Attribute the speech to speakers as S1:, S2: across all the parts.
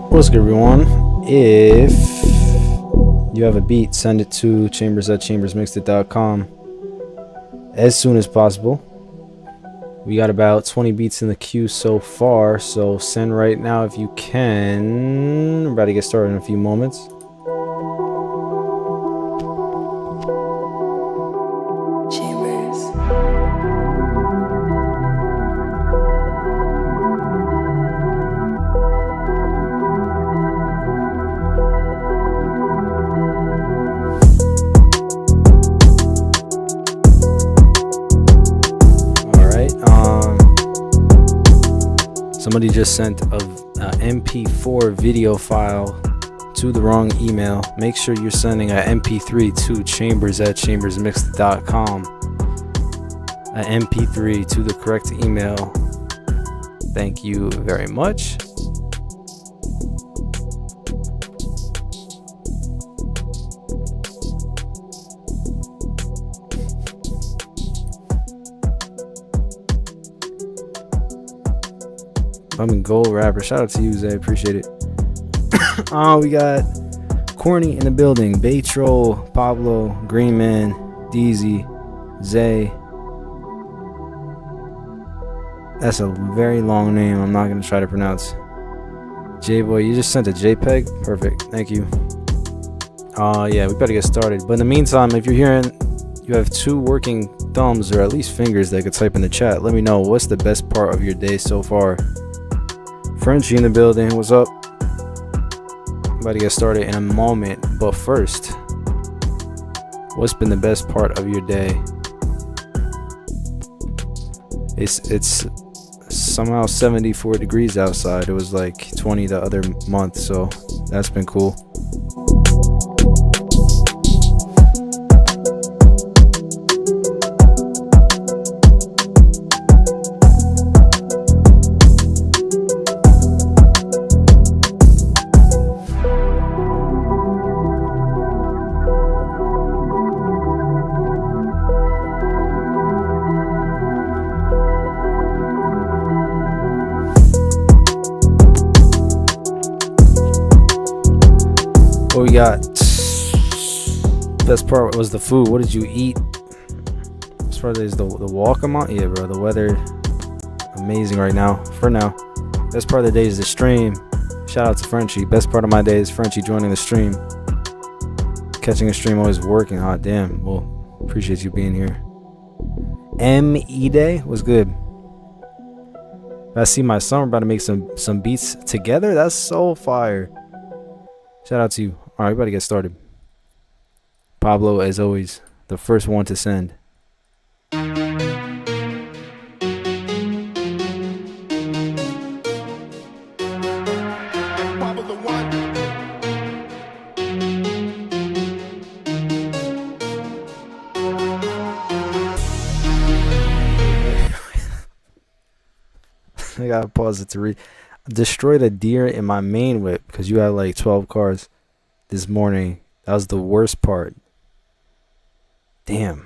S1: What's good, everyone? If you have a beat, send it to chambers@chambersmixedit.com as soon as possible. We got about 20 beats in the queue so far, so send right now if you can. We're about to get started in a few moments. Somebody just sent a MP4 video file to the wrong email. Make sure you're sending an MP3 to chambers@chambersmixed.com. An MP3 to the correct email. Thank you very much. I'm in gold rapper. Shout out to you, Zay. Appreciate it. We got Corny in the building. Baytroll, Pablo, Greenman, DZ, Zay. That's a very long name. I'm not going to try to pronounce. J-Boy, you just sent a JPEG? Perfect. Thank you. Yeah, we better get started. But in the meantime, if you're hearing you have two working thumbs or at least fingers that could type in the chat, let me know what's the best part of your day so far. Frenchie in the building, what's up? About to get started in a moment, but first, what's been the best part of your day? It's somehow 74 degrees outside. It was like 20 the other month, so that's been cool. got? Best part was the food. What did you eat? Best part is the walk I'm on. Yeah, bro. The weather amazing right now. For now. Best part of the day is the stream. Shout out to Frenchie. Best part of my day is Frenchie joining the stream. Catching a stream always working. Hot damn. Well, appreciate you being here. M.E. Day was good. I see my son. We're about to make some beats together. That's so fire. Shout out to you. All right, we about to get started. Pablo, as always, the first one to send. I gotta pause it to read. Destroyed a deer in my main whip because you had like 12 cars this morning. That was the worst part. Damn.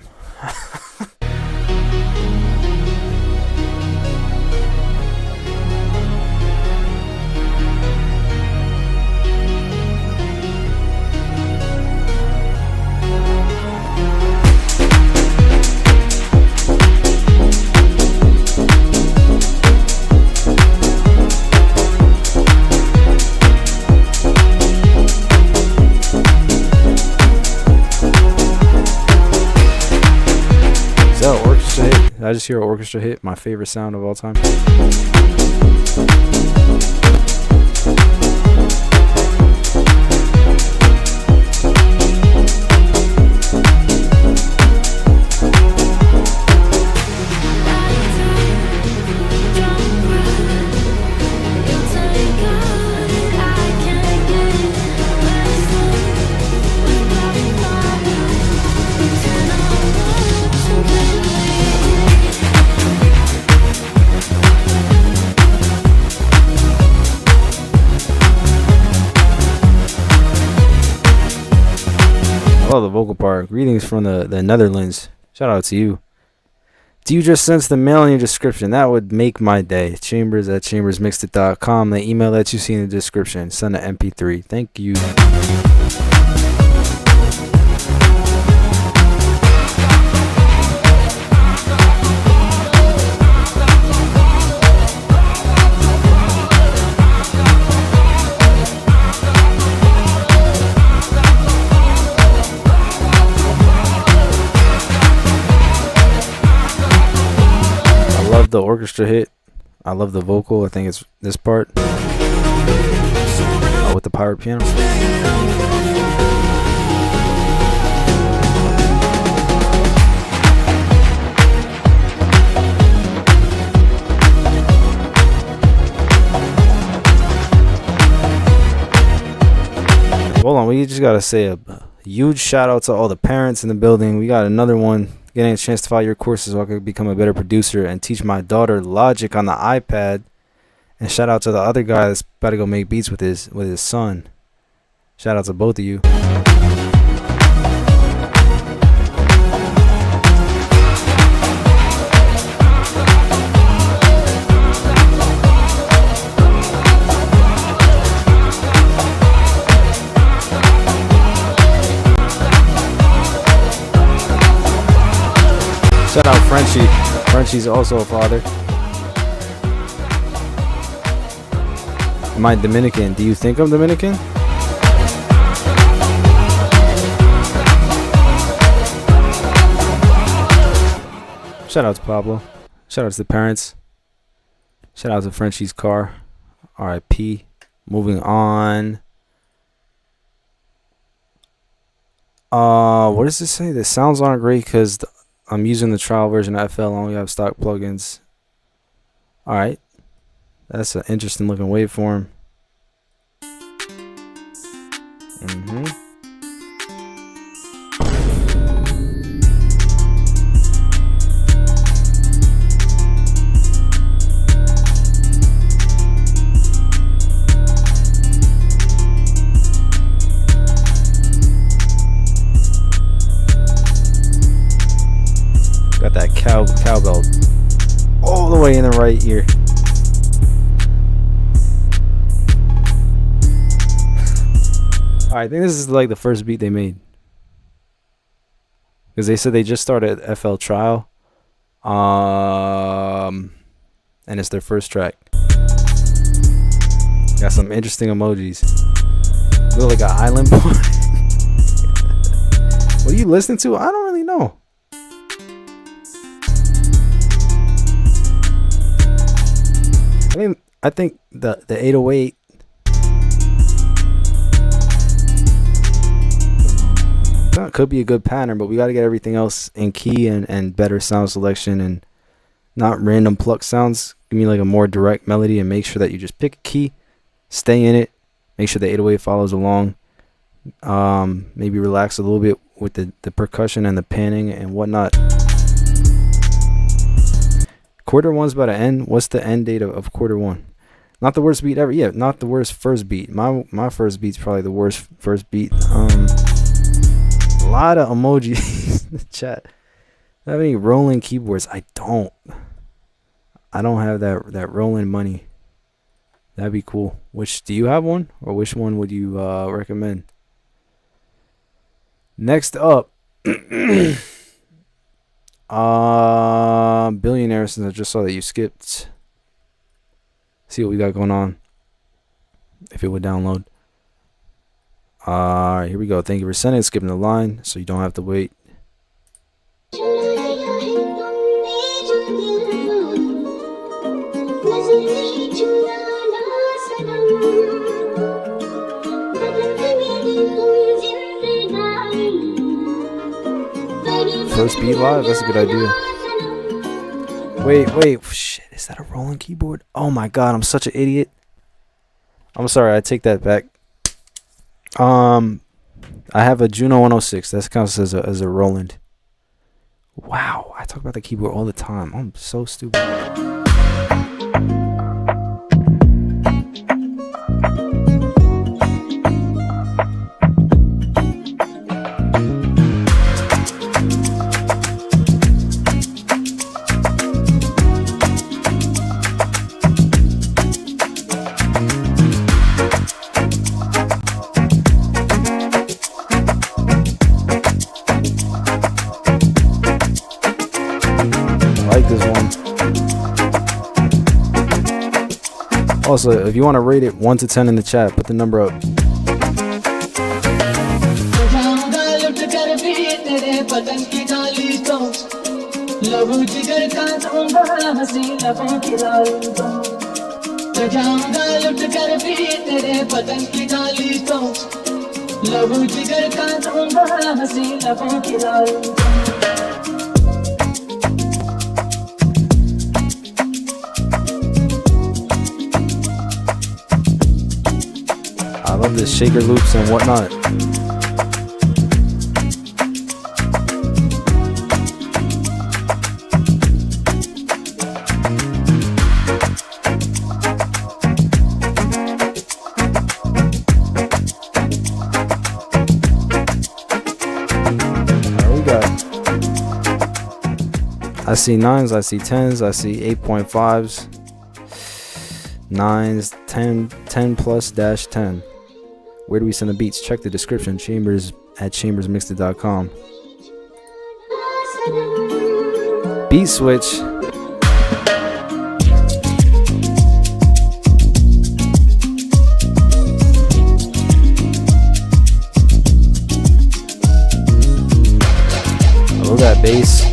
S1: I just hear an orchestra hit, my favorite sound of all time. Oh, the vocal part. Greetings from the Netherlands. Shout out to you. Do you just sense the mail in your description? That would make my day. Chambers@ChambersMixedIt.com. The email that you see in the description. Send an MP3. Thank you. The orchestra hit. I love the vocal. I think it's this part with the pirate piano. Hold on, we just gotta say a huge shout out to all the parents in the building. We got another one getting a chance to follow your courses so I could become a better producer and teach my daughter Logic on the iPad. And shout out to the other guy that's about to go make beats with his son. Shout out to both of you. Shout out Frenchie. Frenchie's also a father. Am I Dominican? Do you think I'm Dominican? Shout out to Pablo. Shout out to the parents. Shout out to Frenchie's car. RIP. Moving on. What does this say? The sounds aren't great because I'm using the trial version of FL. I only have stock plugins. Alright. That's an interesting looking waveform. Got that cowbell all the way in the right ear. I think this is like the first beat they made. Because they said they just started FL Trial. And it's their first track. Got some interesting emojis. Look like an island boy. What are you listening to? I don't really know. I think the 808. That could be a good pattern, but we got to get everything else in key and better sound selection and not random pluck sounds. Give me like a more direct melody and make sure that you just pick a key, stay in it, make sure the 808 follows along. Maybe relax a little bit with the percussion and the panning and whatnot. Quarter one's about to end. What's the end date of quarter one? Not the worst beat ever. Yeah, not the worst first beat. My first beat's probably the worst first beat. A lot of emojis in the chat. Do I have any rolling keyboards? I don't have that rolling money. That'd be cool. Which, do you have one? Or which one would you recommend? Next up, Billionaire, since I just saw that you skipped. See what we got going on. If it would download. Alright, here we go. Thank you for sending, skipping the line so you don't have to wait. First beat live? That's a good idea. Wait. Shit, is that a rolling keyboard? Oh my god, I'm such an idiot. I'm sorry, I take that back. I have a Juno 106. That counts as a Roland. Wow, I talk about the keyboard all the time. I'm so stupid. Also, if you want to rate it 1 to 10 in the chat, put the number up. I love the shaker loops and whatnot. I see 9s, I see 10s, I see 8.5s, 9s, 10 plus dash 10. Where do we send the beats? Check the description. Chambers at ChambersMixedIt.com. Beat switch. I love that bass.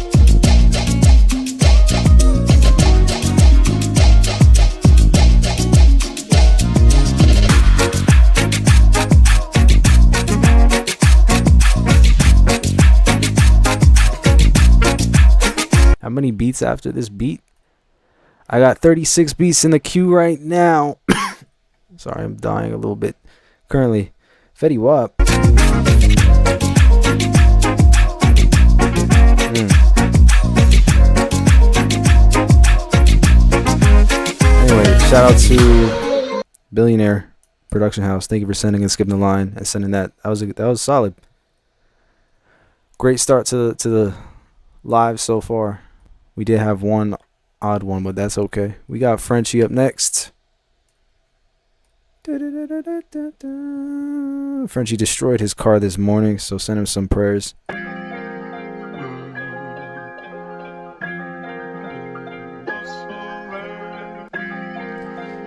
S1: How many beats after this beat? I got 36 beats in the queue right now. Sorry, I'm dying a little bit currently. Fetty Wap. Anyway, shout out to Billionaire Production House. Thank you for sending and skipping the line and sending that. That was solid. Great start to the live so far. We did have one odd one, but that's okay. We got Frenchie up next. Frenchie destroyed his car this morning, so send him some prayers.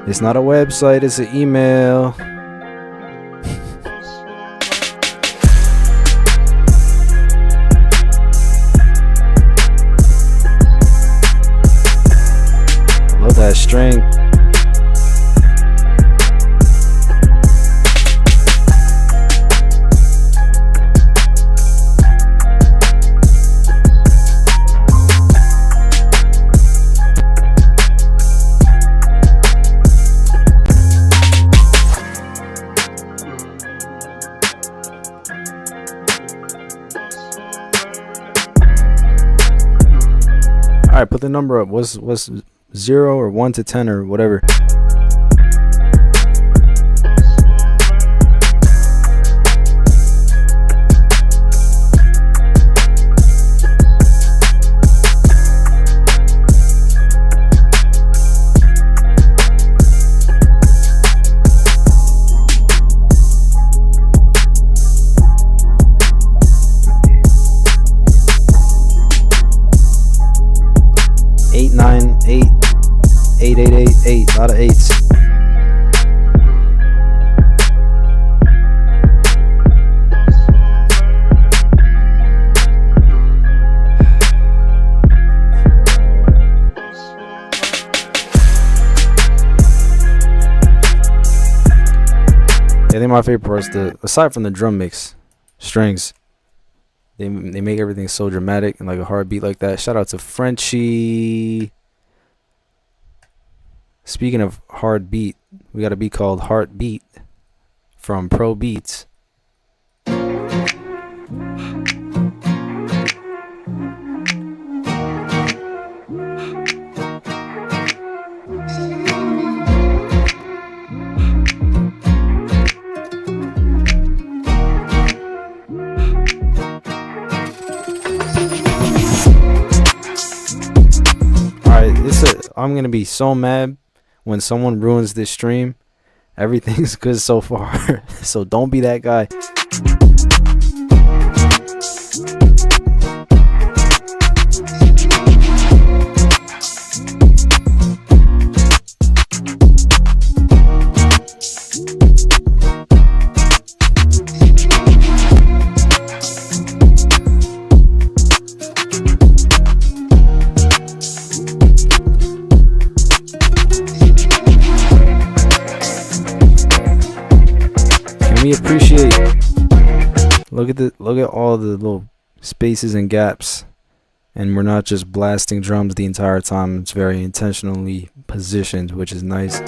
S1: It's not a website, it's an email. Love that string. Alright, put the number up. What's 0 or 1 to 10 or whatever? Eight, a lot of eights. Yeah, I think my favorite part is aside from the drum mix, strings. They make everything so dramatic and like a hard beat like that. Shout out to Frenchie. Speaking of hard beat, we got a beat called Heartbeat from Pro Beats. Alright, I'm gonna be so mad when someone ruins this stream. Everything's good so far. So don't be that guy. We appreciate. Look at all the little spaces and gaps, and we're not just blasting drums the entire time. It's very intentionally positioned, which is nice.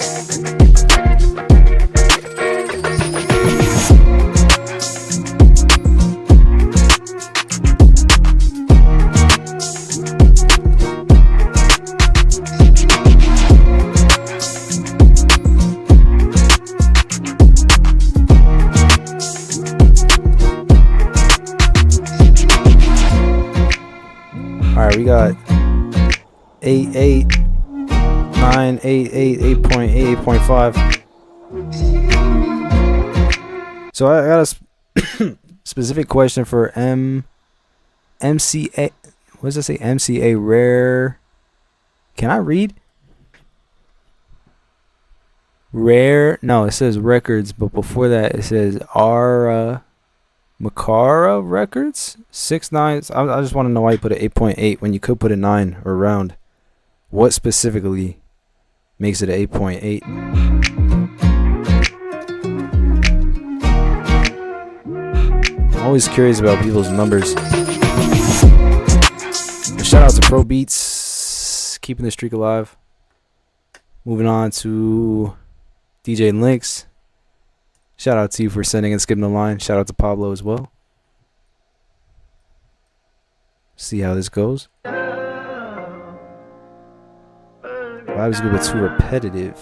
S1: Alright, we got 8.8, 9, 8.8, 8.8, 8.5. So I got a specific question for MCA. What does it say? MCA Rare. Can I read? Rare. No, it says records, but before that it says Makara Records 6.9. I just want to know why you put an 8.8 when you could put a 9 or round. What specifically makes it an 8.8? I'm always curious about people's numbers. But shout out to Pro Beats, keeping the streak alive. Moving on to DJ Links. Shout out to you for sending and skipping the line. Shout out to Pablo as well. See how this goes. Vibes good but too repetitive.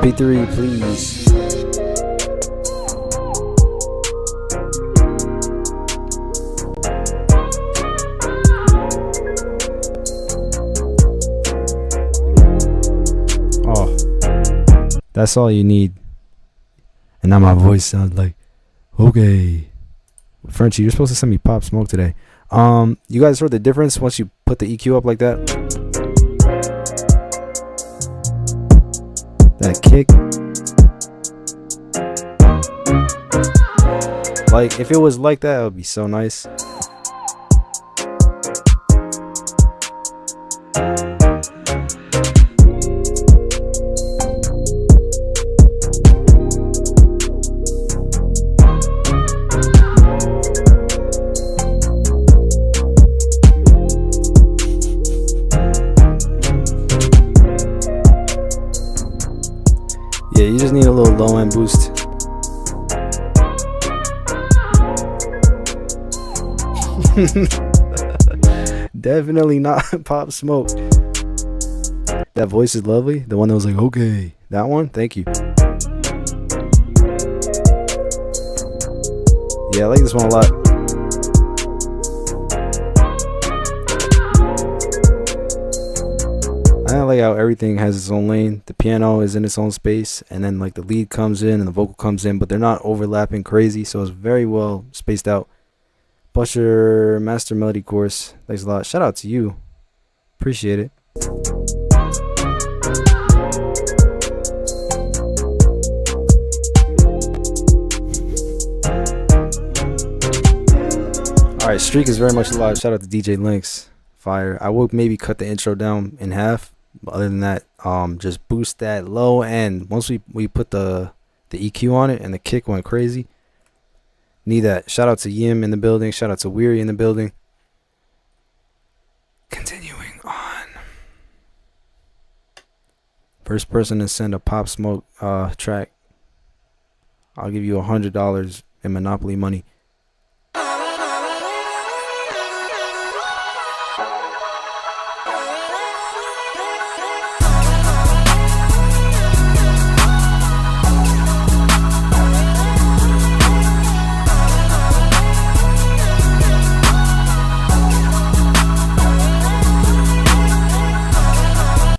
S1: MP3, please. Oh, that's all you need. And now my voice sounds like, okay. Frenchie, you're supposed to send me Pop Smoke today. You guys heard the difference once you put the EQ up like that? That kick. Like, if it was like that, it would be so nice. Yeah, you just need a little low end boost. Definitely not Pop Smoke. That voice is lovely. The one that was like, okay. That one? Thank you. Yeah, I like this one a lot. I like how everything has its own lane. The piano is in its own space, and then like the lead comes in and the vocal comes in, but they're not overlapping crazy, so it's very well spaced out. Busher Master Melody Course, thanks a lot. Shout out to you. Appreciate it. Alright, Streak is very much alive. Shout out to DJ Lynx. Fire. I will maybe cut the intro down in half. But other than that, just boost that low end. Once we put the EQ on it and the kick went crazy. Need that. Shout out to Yim in the building. Shout out to Weary in the building. Continuing on. First person to send a Pop Smoke track, I'll give you $100 in Monopoly money.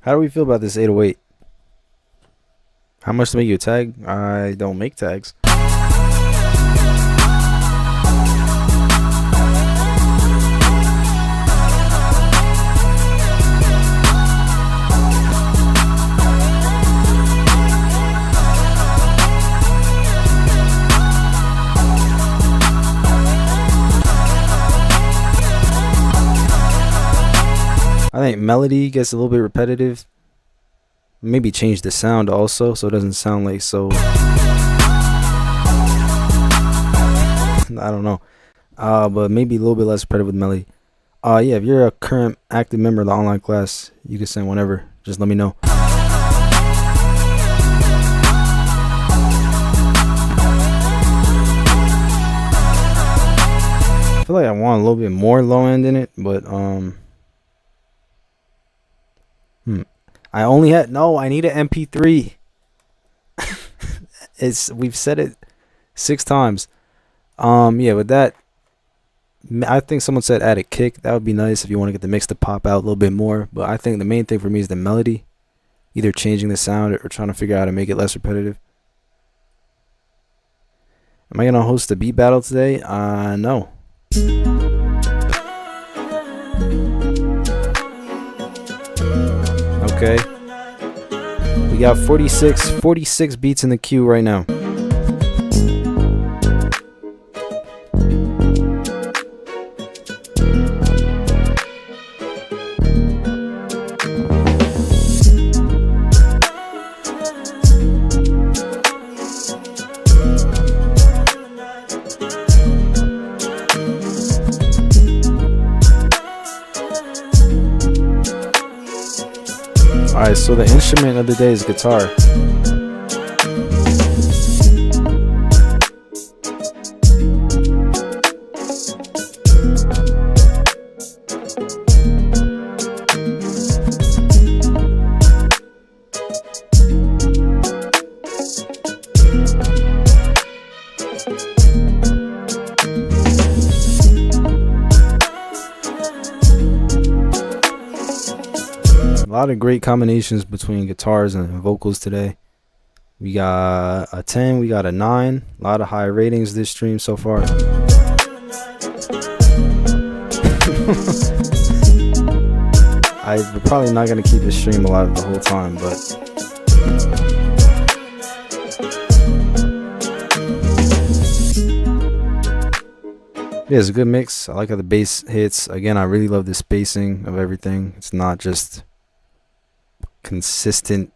S1: How do we feel about this 808? How much to make you a tag? I don't make tags. I think melody gets a little bit repetitive. Maybe change the sound also so it doesn't sound like so. I don't know. But maybe a little bit less repetitive with melody. Yeah, if you're a current active member of the online class, you can send whenever. Just let me know. I feel like I want a little bit more low end in it, but I only had I need an MP3. We've said it 6 times. Yeah, with that, I think someone said add a kick. That would be nice if you want to get the mix to pop out a little bit more. But I think the main thing for me is the melody, either changing the sound or trying to figure out how to make it less repetitive. Am I gonna host a beat battle today? No. Okay. We got 46 beats in the queue right now. Alright, so the instrument of the day is guitar. lot of great combinations between guitars and vocals today. We got a 10, we got a 9. A lot of high ratings this stream so far. I'm probably not going to keep this stream alive the whole time, but yeah, it's a good mix. I like how the bass hits. Again, I really love the spacing of everything. It's not just consistent,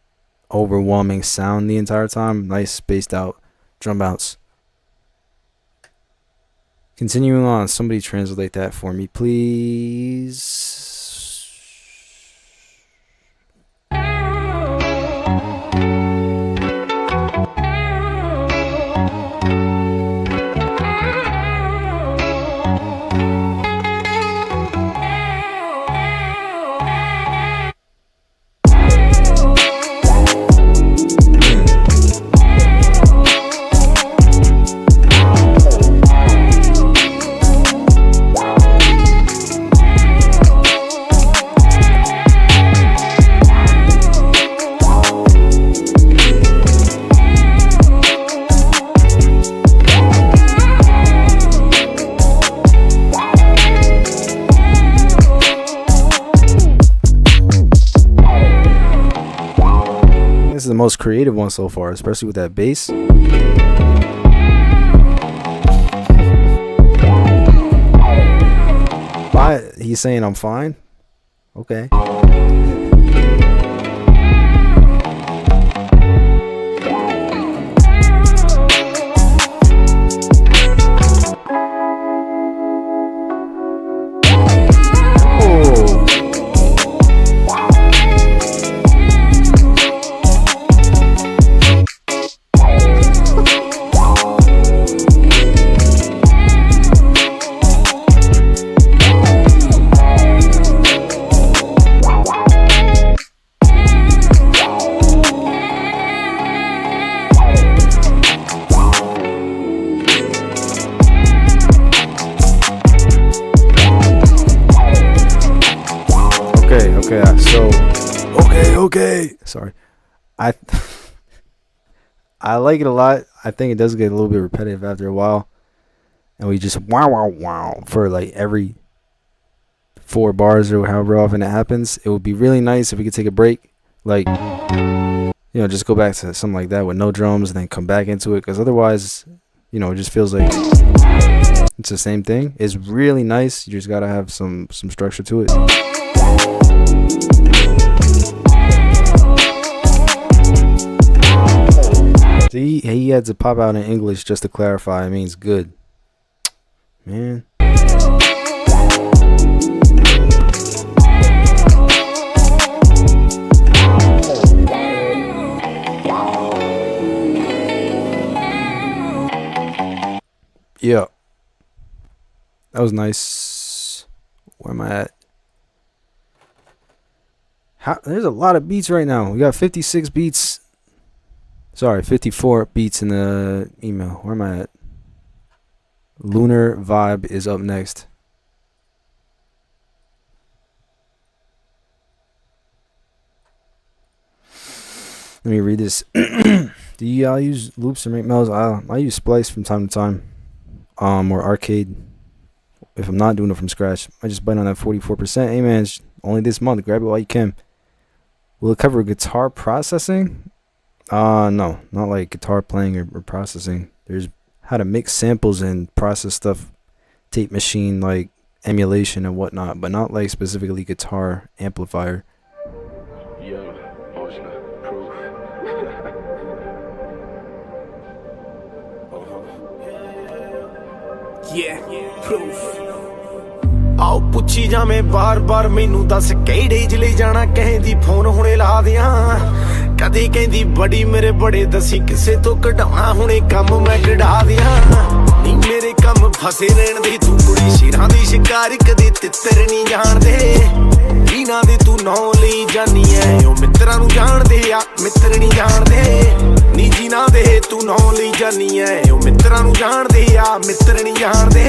S1: overwhelming sound the entire time. Nice spaced out drum bounce. Continuing on, somebody translate that for me, please. The most creative one so far, especially with that bass. Why he's saying I'm fine? Okay. Okay. Sorry. I like it a lot. I think it does get a little bit repetitive after a while. And we just wow for like every 4 bars or however often it happens. It would be really nice if we could take a break. Like, just go back to something like that with no drums and then come back into it. Because otherwise, it just feels like it's the same thing. It's really nice. You just got to have some structure to it. See, he had to pop out in English just to clarify. It means good. Man. Yeah. That was nice. Where am I at? There's a lot of beats right now. We got 56 beats. Sorry, 54 beats in the email. Where am I at? Lunar Vibe is up next. Let me read this. Do y'all use loops or make melodies? I use Splice from time to time. Or Arcade. If I'm not doing it from scratch, I just bite on that 44%. Hey man, it's only this month. Grab it while you can. Will it cover guitar processing? No, not like guitar playing or processing. There's how to mix samples and process stuff, tape machine, like emulation and whatnot, but not like specifically guitar amplifier.
S2: Yeah, proof. आओ पुछी जामे बार बार मैनू दस किहड़े जिले जाना कहंदी phone हुणे ला दियां कदे कहंदी बड़ी मेरे बड़े दसी किसे तो कढाउणा हुणे काम मैं कढा दियां नी मेरे काम फसे रहण दे तू कुड़ी शेरां दी शिकारी कदे तित्तर नहीं जाण दे नीना दे तू नौ लई जानी ऐ ओ मित्रां नू जाण दे आ मित्र नहीं जाण दे नी जीना दे तू नौ लई जानी ऐ ओ मित्रां नू जाण दे आ मित्र नहीं जाण दे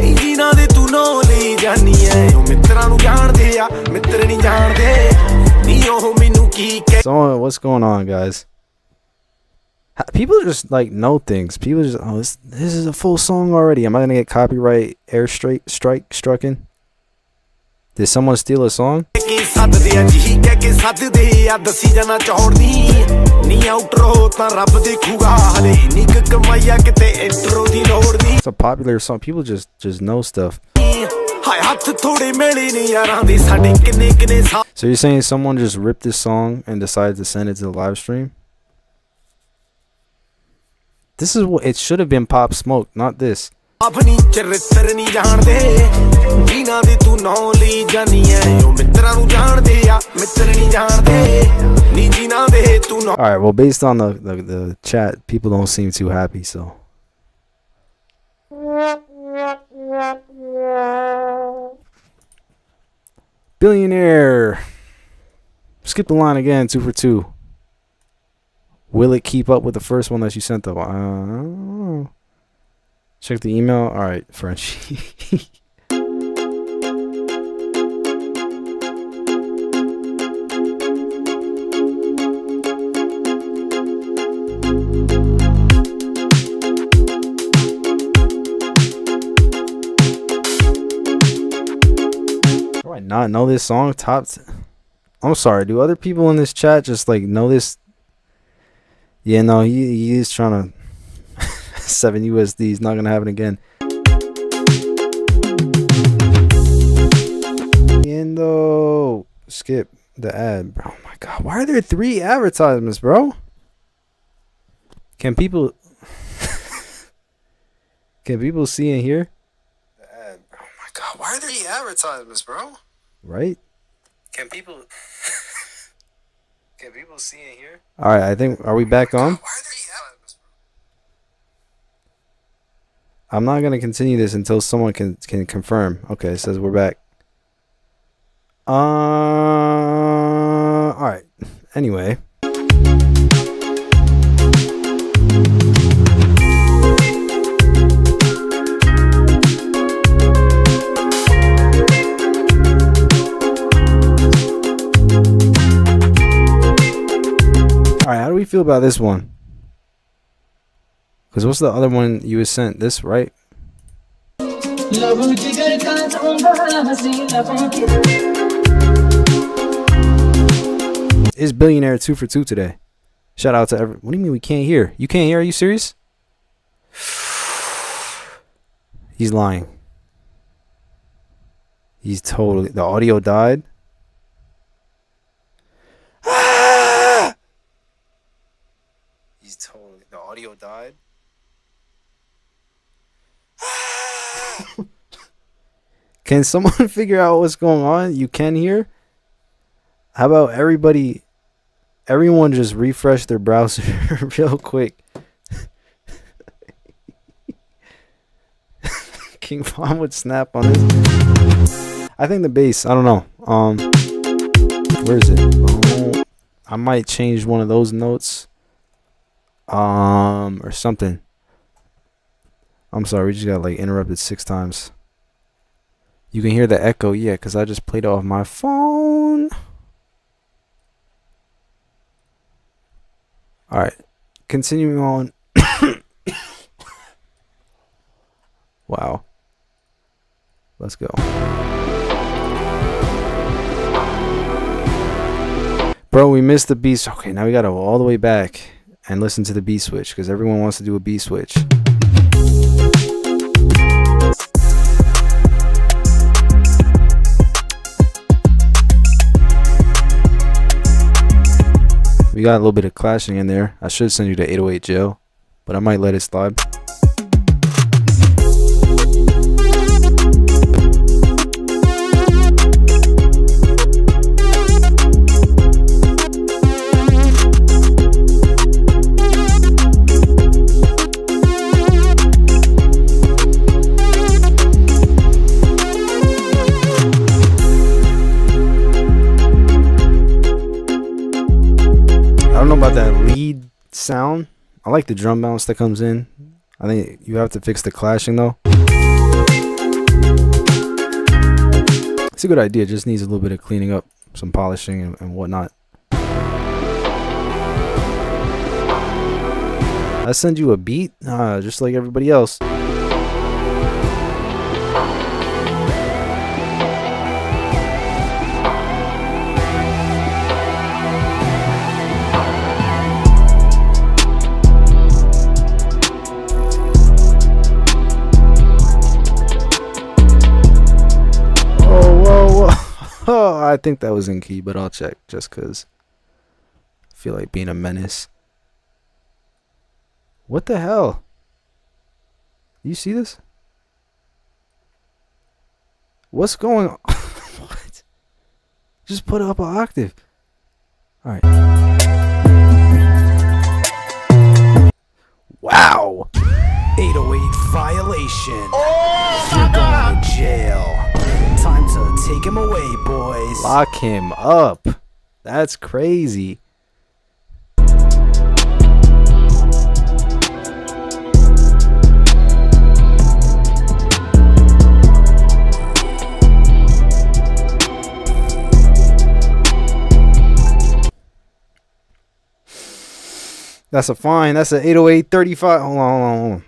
S2: नी जीना दे तू नौ लई जानी ऐ ओ मित्रां नू जाण दे आ मित्र नहीं जाण दे नी
S1: So what's going on, guys? People just like know things. People just, oh, this is a full song already. Am I gonna get copyright strike strucken? Did someone steal a song? It's a popular song. People just know stuff. So you're saying someone just ripped this song and decided to send it to the live stream? This is what it should have been. Pop Smoke, not this. All right, well, based on the chat, people don't seem too happy, so. Billionaire. Skip the line again, 2 for 2. Will it keep up with the first one that you sent though? Check the email. All right, Frenchie. Do I not know this song? I'm sorry. Do other people in this chat just like know this? Yeah, no, he is trying to 7 USD. He's not gonna happen again. Endo, skip the ad, bro. Oh my god, why are there 3 advertisements, bro? Can people see and hear? The ad, bro. Oh my god, why are there 3 advertisements, bro? Right? Can people see and hear? All right, I think, are we back on? I'm not going to continue this until someone can confirm. Okay, it says we're back. All right. Anyway. All right, how do we feel about this one? Because what's the other one you was sent? This, right? It's Billionaire 2 for 2 today. Shout out to everyone. What do you mean we can't hear? You can't hear? Are you serious? He's lying. He's totally... The audio died. He's totally... The audio died. Can someone figure out what's going on? You can hear? How about everyone just refresh their browser real quick. King Von would snap on this. I think the bass, I don't know. Where is it? Oh, I might change one of those notes. Or something. I'm sorry, we just got like interrupted 6 times. You can hear the echo, yeah, because I just played it off my phone. Alright, continuing on. Wow. Let's go. Bro, we missed the beat. Okay, now we gotta go all the way back and listen to the beat switch because everyone wants to do a beat switch. We got a little bit of clashing in there. I should send you to 808 jail, but I might let it slide. I don't know about that lead sound. I like the drum bounce that comes in. I think you have to fix the clashing though. It's a good idea. It just needs a little bit of cleaning up, some polishing and whatnot. I send you a beat, just like everybody else. Oh, I think that was in key, but I'll check just because I feel like being a menace. What the hell? You see this? What's going on? What? Just put it up an octave. All right. Wow.
S2: 808 violation. You're going to jail. Time to take him away, boys.
S1: Lock him up. That's crazy. That's a fine. That's an 808.35. Hold on.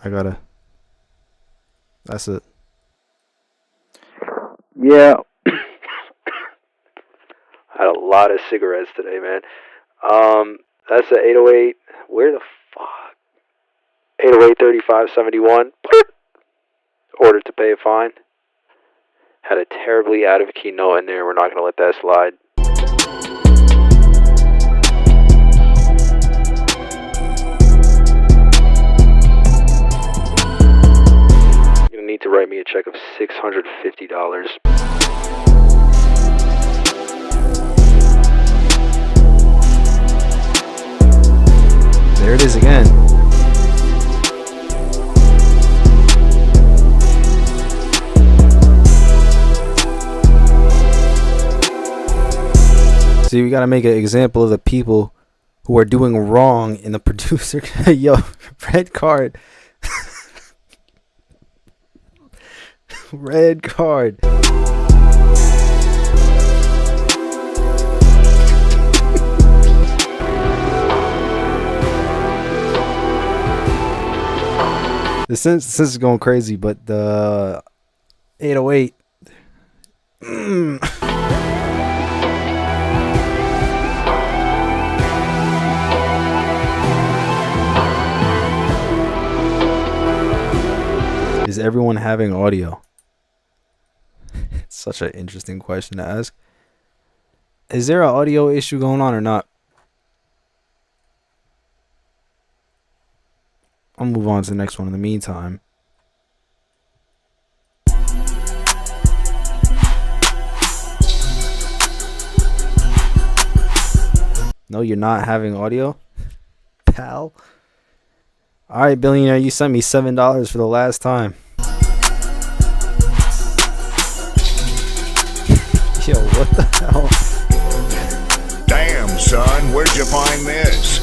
S1: I gotta. That's it. Yeah. I had a lot of cigarettes today, man. That's an 808. Where the fuck? 808.35.71. Order to pay a fine. Had a terribly out of key note in there. We're not gonna let that slide. You're gonna need to write me a check of $650. There it is again. See, we gotta make an example of the people who are doing wrong in the producer. Yo, red card. Red card. This is going crazy, but the 808. Is everyone having audio? It's such an interesting question to ask. Is there an audio issue going on or not? I'll move on to the next one in the meantime. No, you're not having audio? Pal? Alright, billionaire, you sent me $7 for the last time. Yo, what the hell?
S3: Damn, son, where'd you find this?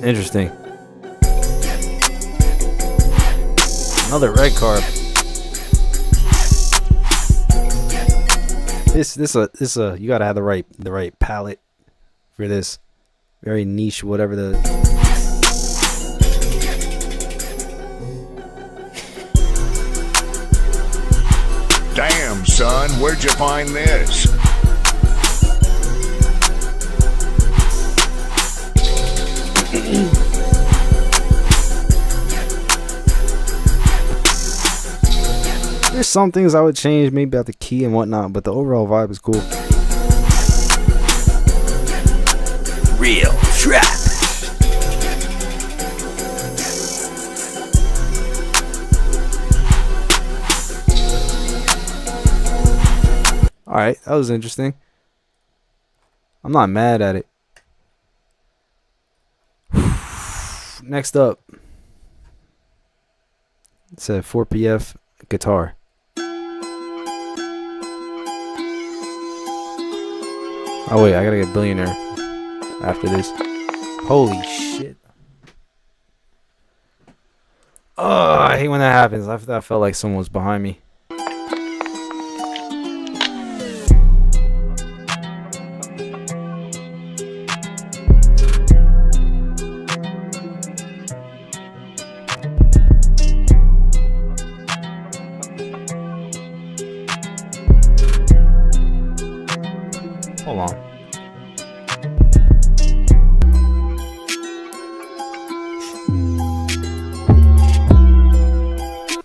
S1: Interesting. Another red card. This you gotta have the right palette for this. Very niche, whatever the.
S3: Damn, son, where'd you find this?
S1: There's some things I would change, maybe about the key and whatnot, but the overall vibe is cool.
S2: Real trap.
S1: Alright, that was interesting. I'm not mad at it. Next up, it's a 4PF guitar. Oh wait, I gotta get billionaire after this. Holy shit. Oh, I hate when that happens. I felt like someone was behind me. Hold on.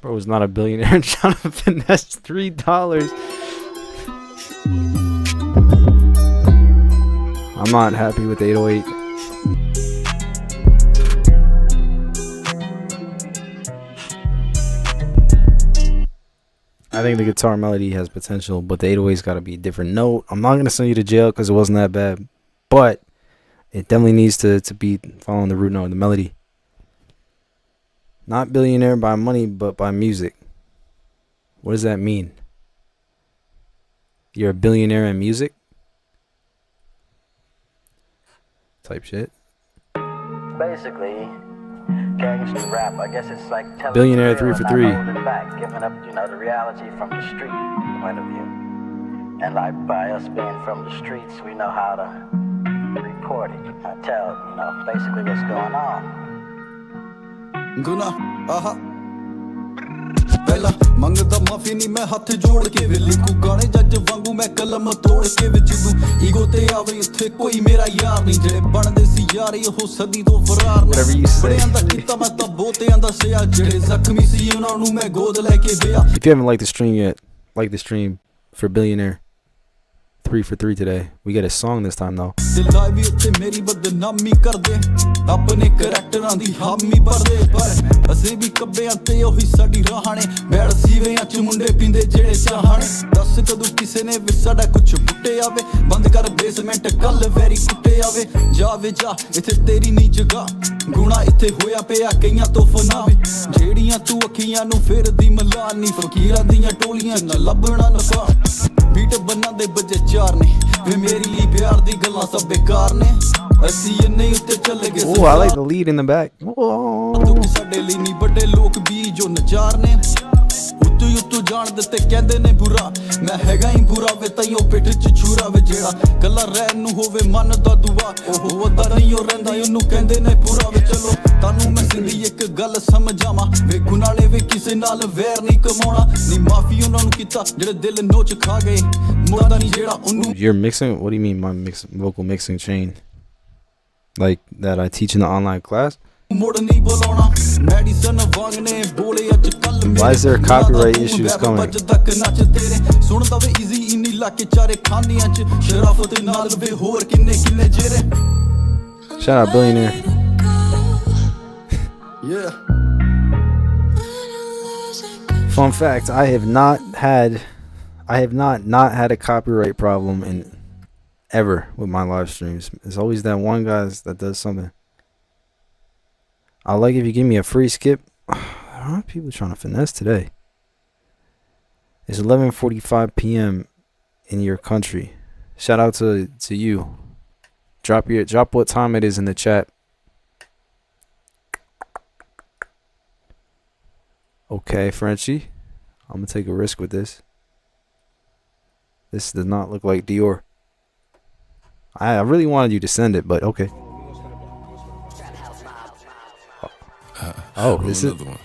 S1: Bro was not a billionaire and trying to finesse $3. I'm not happy with 808. I think the guitar melody has potential, but the 808's got to be a different note. I'm not going to send you to jail because it wasn't that bad, but it definitely needs to be following the root note of the melody. Not billionaire by money, but by music. What does that mean? You're a billionaire in music? Type shit.
S4: Basically, gangster rap, I guess it's like telling
S1: Billionaire
S4: the tale
S1: 3 for
S4: and
S1: 3.
S4: not holding back, giving up, the reality from the street point of view. And like by us being from the streets, we know how to report it. I tell, basically what's going on.
S5: गुना आहा पहला मंगदा माफी नहीं मैं हाथ जोड़ के वे लिखू गाने जज वांगू मैं कलम तोड़ के विच तू ईगो ते आवे इत्थे कोई मेरा यार नहीं जेड़े बनदे सी यार हो सदी तो फरार ने बड़ियां दा कीता मैं तां बहुतियां दा सिया जेड़े जख्मी सी उन्हां नू मैं गोद लेके बिया.
S1: If you haven't liked the stream yet, like the stream for Billionaire 3 for 3 today. We get a song this time though.
S5: दिलाई भी उत्ते मेरी बदनामी कर दे अपने करैक्टरां दी हामी भरदे पर असीं भी कब्बेयां ते ओही साडी राहणे बैठ सीवेयां च मुंडे पींदे जेड़े चाहण दस कदू किसे ने भी साडा कुछ पुट्टे आवे बंद कर बेसमेंट कल वेरी कुट्टे आवे जावे जा इत्थे तेरी नी जगह गुणा इत्थे होया पिया कईयां तो फनावे जेड़ियां तू अखियां नू फेरदी मलानी फकीरां दीयां टोलियां न लभणा नफा बीट बन्ना दे बजे चार ने वे मेरी ली प्यार दी गल्लां सब बेकार ने ਅਸੀਂ ਇੰਨੇ ਉੱਤੇ ਚੱਲੇ ਗਏ.
S1: Oh, I like the lead in the back.
S5: ਤੂੰ ਸਾਡੇ ਲਈ ਨਹੀਂ ਵੱਡੇ ਲੋਕ ਵੀ ਜੋ ਨਚਾਰ ਨੇ ਉੱਤੋਂ ਜਾਣ ਦਿੱਤੇ ਕਹਿੰਦੇ ਨੇ ਬੁਰਾ ਮੈਂ ਹੈਗਾ ਹੀ ਬੁਰਾ ਵੇ ਤਈਓ ਪਿੱਠ ਚ ਛੁਰਾ ਵੇ ਜਿਹੜਾ ਕੱਲਾ ਰਹਿਣ ਨੂੰ ਹੋਵੇ ਮਨ ਦਾ ਦੁਆ ਉਹ ਉਹਦਾ ਨਹੀਂ ਉਹ ਰਹਿੰਦਾ ਉਹਨੂੰ ਕਹਿੰਦੇ ਨੇ ਪੂਰਾ ਵੇ ਚਲੋ ਤੁਹਾਨੂੰ ਮੈਂ ਸਿੱਧੀ ਇੱਕ ਗੱਲ ਸਮਝਾਵਾਂ ਵੇਖੂ ਨਾਲੇ ਵੇ ਕਿਸੇ ਨਾਲ ਵੈਰ ਨਹੀਂ ਕਮਾਉਣਾ ਨੀ ਮਾਫੀ ਉਹਨਾਂ ਨੂੰ ਕੀਤਾ ਜਿਹੜੇ ਦਿਲ ਨੋਚ ਖਾ ਗਏ ਮੁਰਦਾ ਨਹੀਂ ਜਿਹੜਾ ਉਹਨੂੰ.
S1: You're mixing? What do you mean my vocal mixing chain? Like that I teach in the online class? Why is there copyright issues coming? Shout out Billionaire.
S5: Yeah.
S1: Fun fact, I have not had a copyright problem in ever with my live streams. It's always that one guy that does something. I like if you give me a free skip. Aren't people trying to finesse today? It's 11:45 p.m. in your country. Shout out to you. Drop what time it is in the chat. Okay, Frenchie. I'm gonna take a risk with this. This does not look like Dior. I really wanted you to send it, but okay. Oh, this is
S3: one.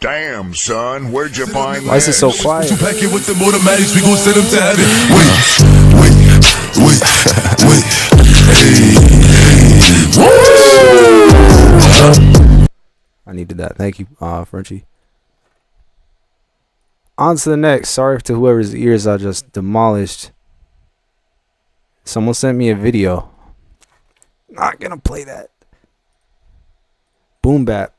S3: Damn, son, where'd you find
S1: Why is it so quiet?
S6: Pack it with the automatics, we gon' send them to heaven.
S1: I needed that. Thank you, Frenchie. On to the next. Sorry to whoever's ears I just demolished. Someone sent me a video. Not gonna play that. Boom bap.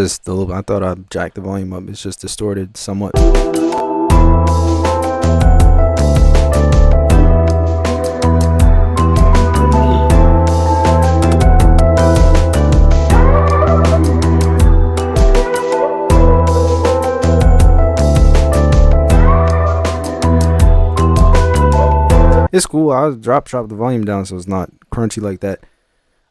S1: just a little. I thought I jacked the volume up. It's just distorted somewhat. It's cool. I'll drop the volume down so it's not crunchy like that.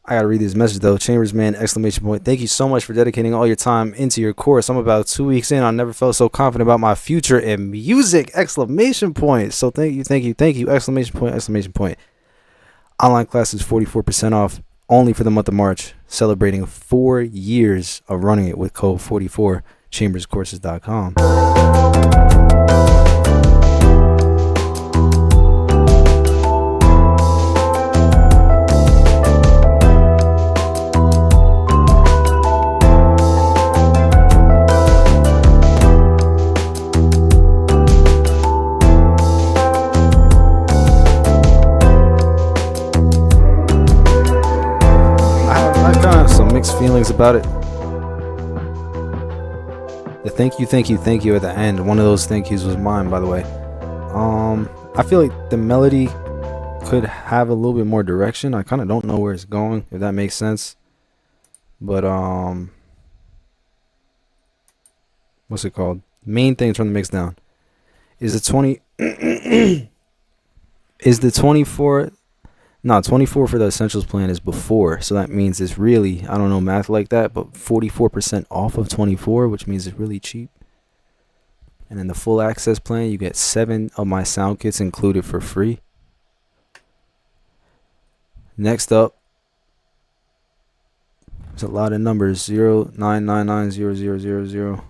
S1: I gotta read this message though. Chambersman ! Thank you so much for dedicating all your time into your course. I'm about 2 weeks in. I never felt so confident about my future in music! So thank you! ! Online classes 44% off only for the month of March. Celebrating 4 years of running it with code 44. ChambersCourses.com. Mixed feelings about it. The thank you at the end. One of those thank yous was mine, by the way. I feel like the melody could have a little bit more direction. I kind of don't know where it's going, if that makes sense. But what's it called? Main thing, turn the mix down. Is the 20 is the 24 No, 24 for the Essentials plan is before. So that means it's really, I don't know math like that, but 44% off of 24, which means it's really cheap. And in the full access plan, you get 7 of my sound kits included for free. Next up, there's a lot of numbers. 099900000.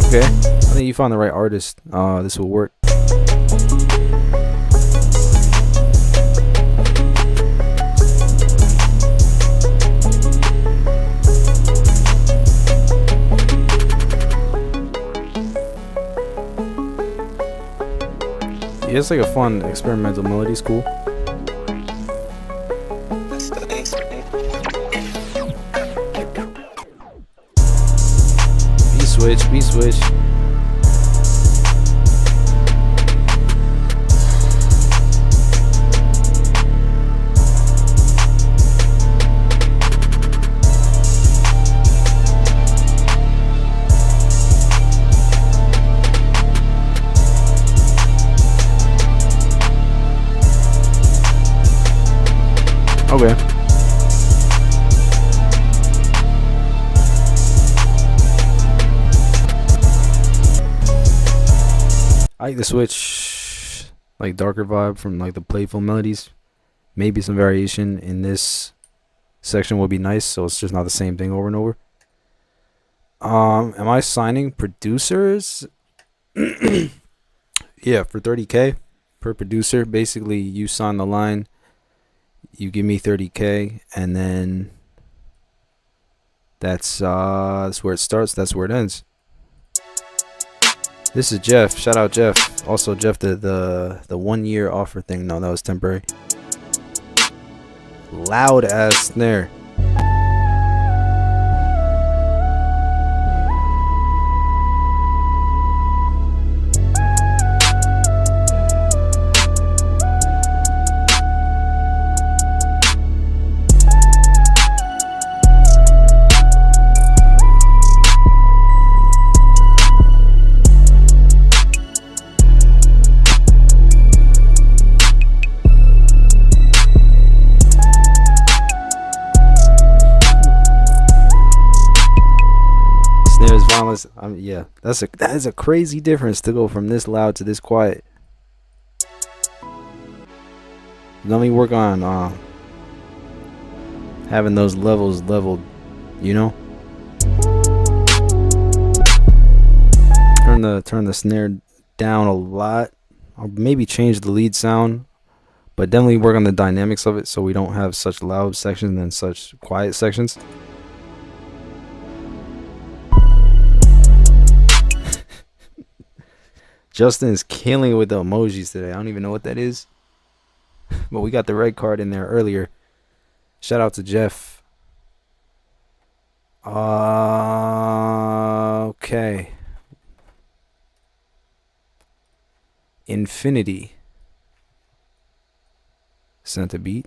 S1: Okay, I think you found the right artist. This will work. Yeah, it's like a fun experimental melody. It's cool. B switch. Okay. I like the switch, like darker vibe from like the playful melodies. Maybe some variation in this section would be nice, so it's just not the same thing over and over. Am I signing producers? Yeah, for 30K per producer. Basically, you sign the line, you give me 30K, and then that's where it starts. That's where it ends. This is Jeff. Shout out Jeff. Also Jeff, the 1 year offer thing. No, that was temporary. Loud ass snare. Yeah, that is a crazy difference to go from this loud to this quiet. Let me work on having those levels leveled, you know. Turn turn the snare down a lot. I'll maybe change the lead sound, but definitely work on the dynamics of it so we don't have such loud sections and such quiet sections. Justin is killing it with the emojis today. I don't even know what that is, but we got the red card in there earlier. Shout out to Jeff. Okay. Infinity. Sent a beat.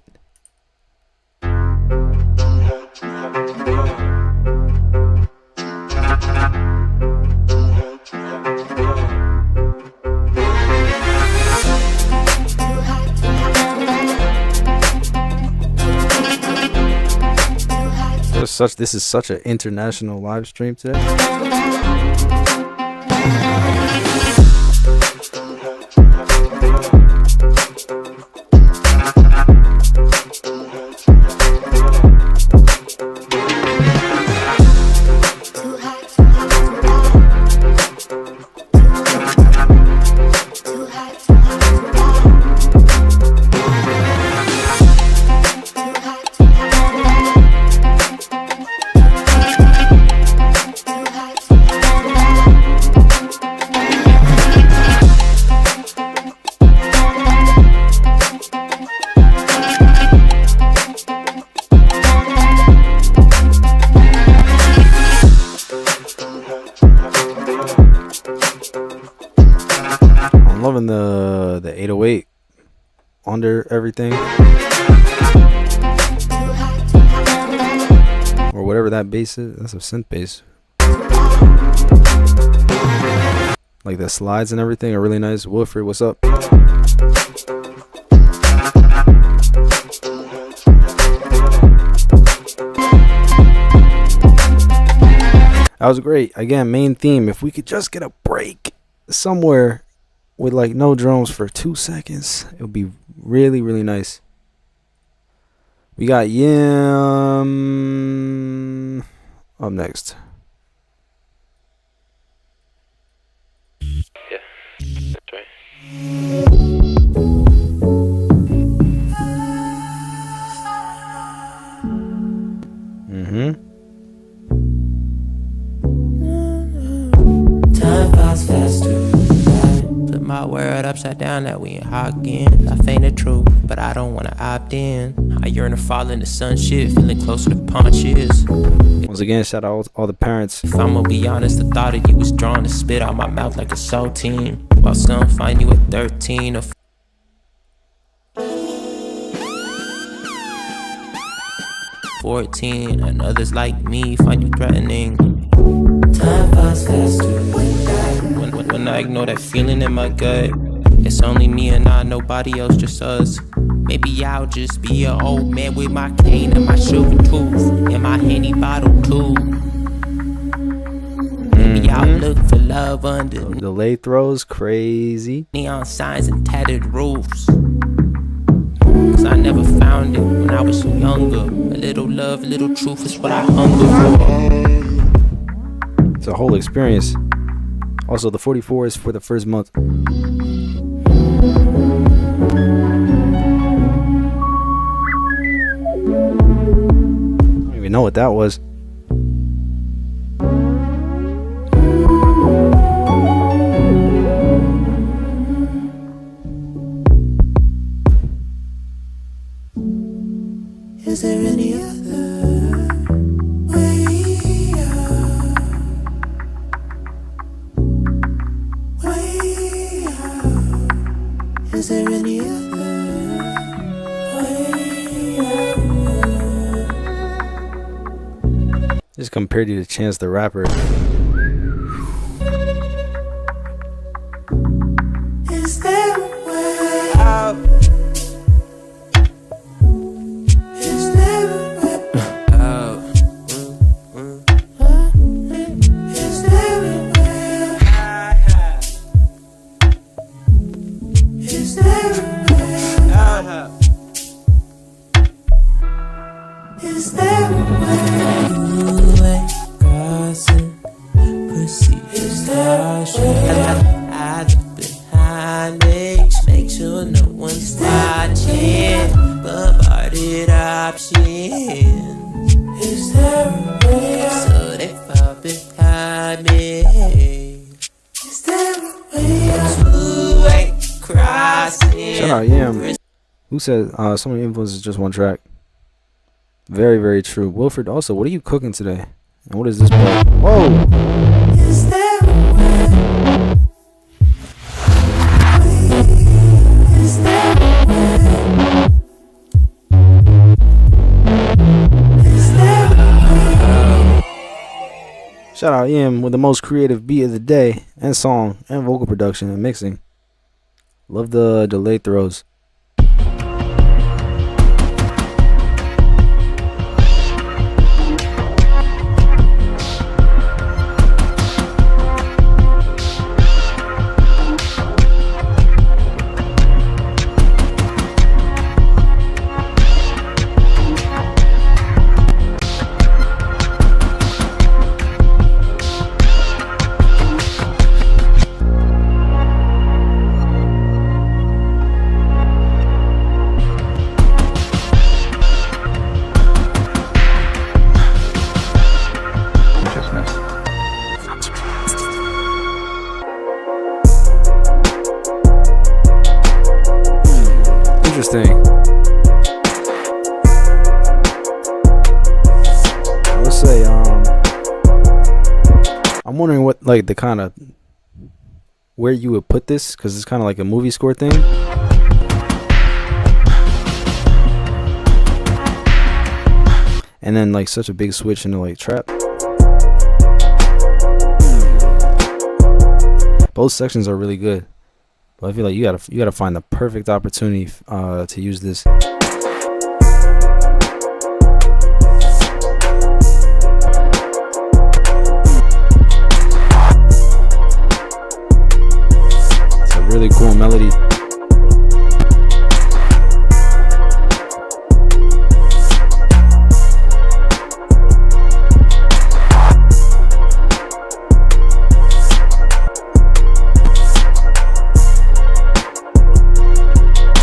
S1: This is such an international live stream today. I'm loving the 808 under everything, or whatever that bass is. That's a synth bass. Like the slides and everything are really nice. Wilfred, what's up? That was great. Again, main theme. If we could just get a break somewhere with like no drums for 2 seconds, it would be really, really nice. We got Yim up next.
S7: Yeah, that's right.
S8: Time flies faster. Put my world upside down, that we in Hoggin. I feign the truth, but I don't wanna opt in. I yearn to fall in the sun shit, feeling closer to punches.
S1: Once again, shout out all the parents.
S8: If I'm gonna be honest, the thought of you was drawn to spit out my mouth like a saltine. While some find you at 13 or 14, and others like me find you threatening. Time flies faster. When I ignore that feeling in my gut, it's only me and I, nobody else, just us. Maybe I'll just be an old man with my cane and my silver tooth and my Henny bottle too. Maybe I'll look for love under
S1: Delay throws, crazy.
S8: neon signs and tattered roofs. Cause I never found it when I was younger. A little love, a little truth is what I hunger for.
S1: It's a whole experience. Also, the 44 is for the first month. I don't even know what that was.
S8: Is there any other way out? Way out? Is there any other way out?
S1: Just compared you to Chance the Rapper.
S8: Is there a way out? Is there a way out? Is there a way out? Is there a way out? Is there a way? Crossing, proceed.
S1: Who said so many influences just one track? Very, very true. Wilfred, also, what are you cooking today? And what is this part? Whoa!
S7: Is there a way? Is there a way? Is there a way?
S1: Shout out Ian with the most creative beat of the day, and song, and vocal production and mixing. Love the delay throws. Interesting. I would say, I'm wondering what, like, the kind of where you would put this, because it's kind of like a movie score thing. And then like such a big switch into like trap. Both sections are really good. But I feel like you gotta find the perfect opportunity to use this. It's a really cool melody.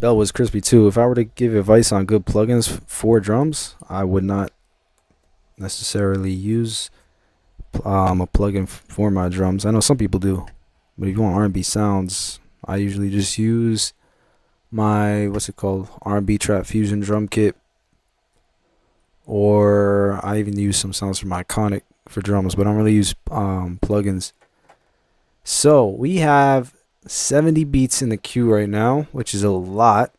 S1: That was crispy too. If I were to give advice on good plugins for drums, I would not necessarily use a plugin for my drums. I know some people do, but if you want R&B sounds, I usually just use my R&B Trap Fusion drum kit, or I even use some sounds from Iconic for drums, but I don't really use plugins. So we have 70 beats in the queue right now, which is a lot.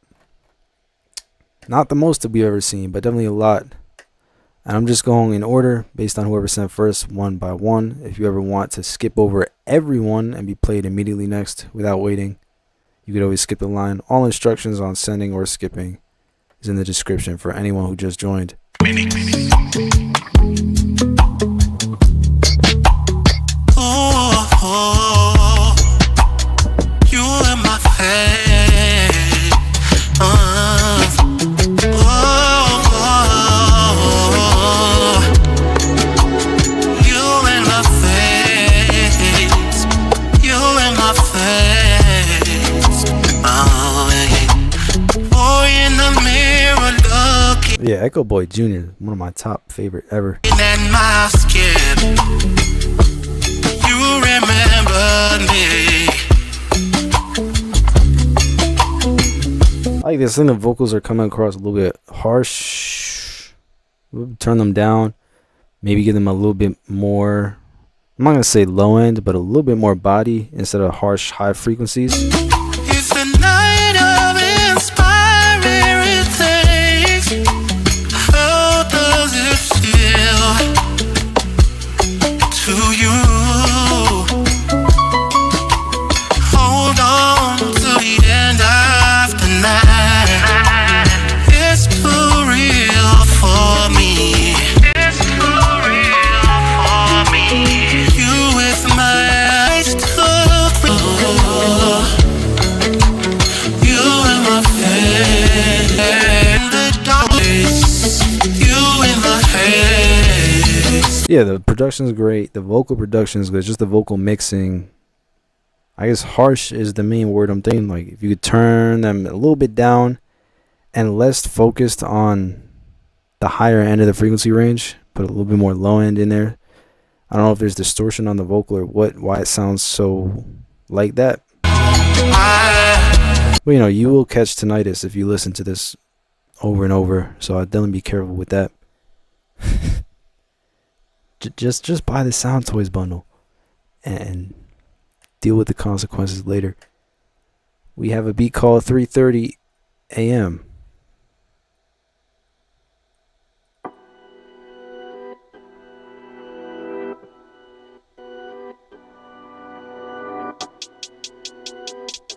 S1: Not the most that we've ever seen, but definitely a lot. And I'm just going in order based on whoever sent first, one by one. If you ever want to skip over everyone and be played immediately next without waiting, you could always skip the line. All instructions on sending or skipping is in the description for anyone who just joined. Yeah, Echo Boy Jr., one of my top favorite ever.
S2: You remember me.
S1: I like this. I think the vocals are coming across a little bit harsh. We'll turn them down. Maybe give them a little bit more, I'm not going to say low end, but a little bit more body instead of harsh high frequencies.
S2: It's a night of inspiring things. How does it feel to you? Hold on to the end of the night. It's too real for me. It's too real for me. You with my eyes too through. You in my face. The darkness. You in my face.
S1: Yeah, the production's great. The vocal production is good. Just the vocal mixing. I guess harsh is the main word I'm thinking. Like, if you could turn them a little bit down and less focused on the higher end of the frequency range, put a little bit more low end in there. I don't know if there's distortion on the vocal or why it sounds so like that. But you know, you will catch tinnitus if you listen to this over and over. So I'd definitely be careful with that. just buy the Sound Toys bundle and deal with the consequences later. We have a beat called 3:30 a.m.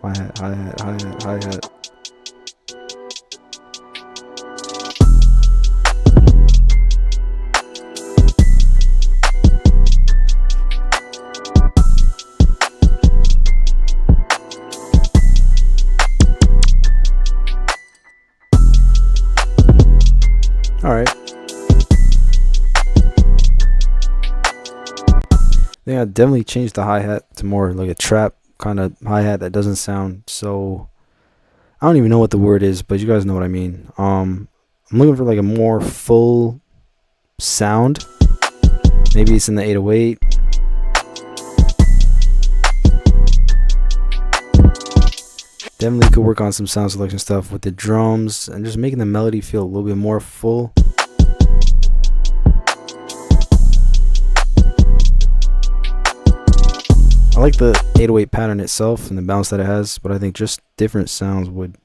S1: Hi-hat, hi-hat, hi-hat, hi-hat. Alright. I think I definitely changed the hi-hat to more like a trap kind of hi-hat that doesn't sound so, I don't even know what the word is, but you guys know what I mean. I'm looking for like a more full sound. Maybe it's in the 808. Definitely could work on some sound selection stuff with the drums and just making the melody feel a little bit more full. I like the 808 pattern itself and the bounce that it has, but I think just different sounds would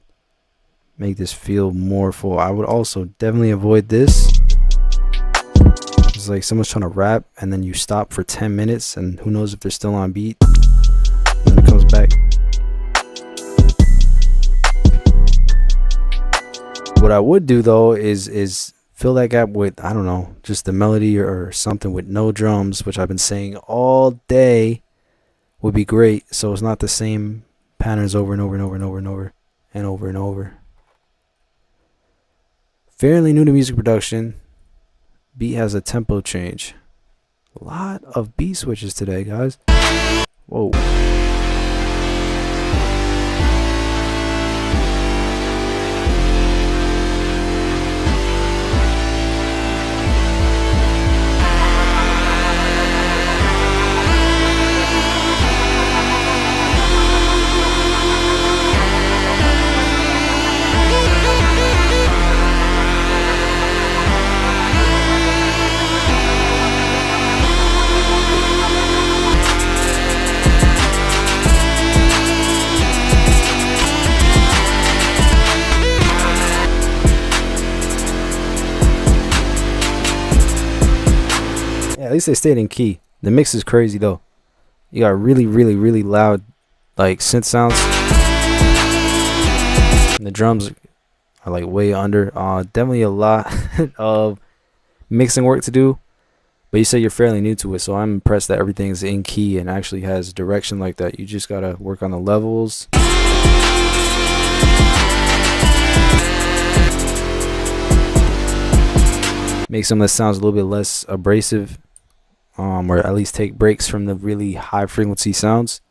S1: make this feel more full. I would also definitely avoid this. It's like someone's trying to rap and then you stop for 10 minutes and who knows if they're still on beat. And then it comes back. What I would do though is fill that gap with, I don't know, just the melody or something with no drums, which I've been saying all day would be great. So it's not the same patterns over and over and over and over and over and over and over. Fairly new to music production. Beat has a tempo change. A lot of beat switches today, guys. Whoa. At least they stayed in key. The mix is crazy though. You got really, really, really loud like synth sounds. And the drums are like way under. Definitely a lot of mixing work to do. But you say you're fairly new to it, so I'm impressed that everything's in key and actually has direction like that. You just gotta work on the levels. Make some of the sounds a little bit less abrasive. Or at least take breaks from the really high frequency sounds,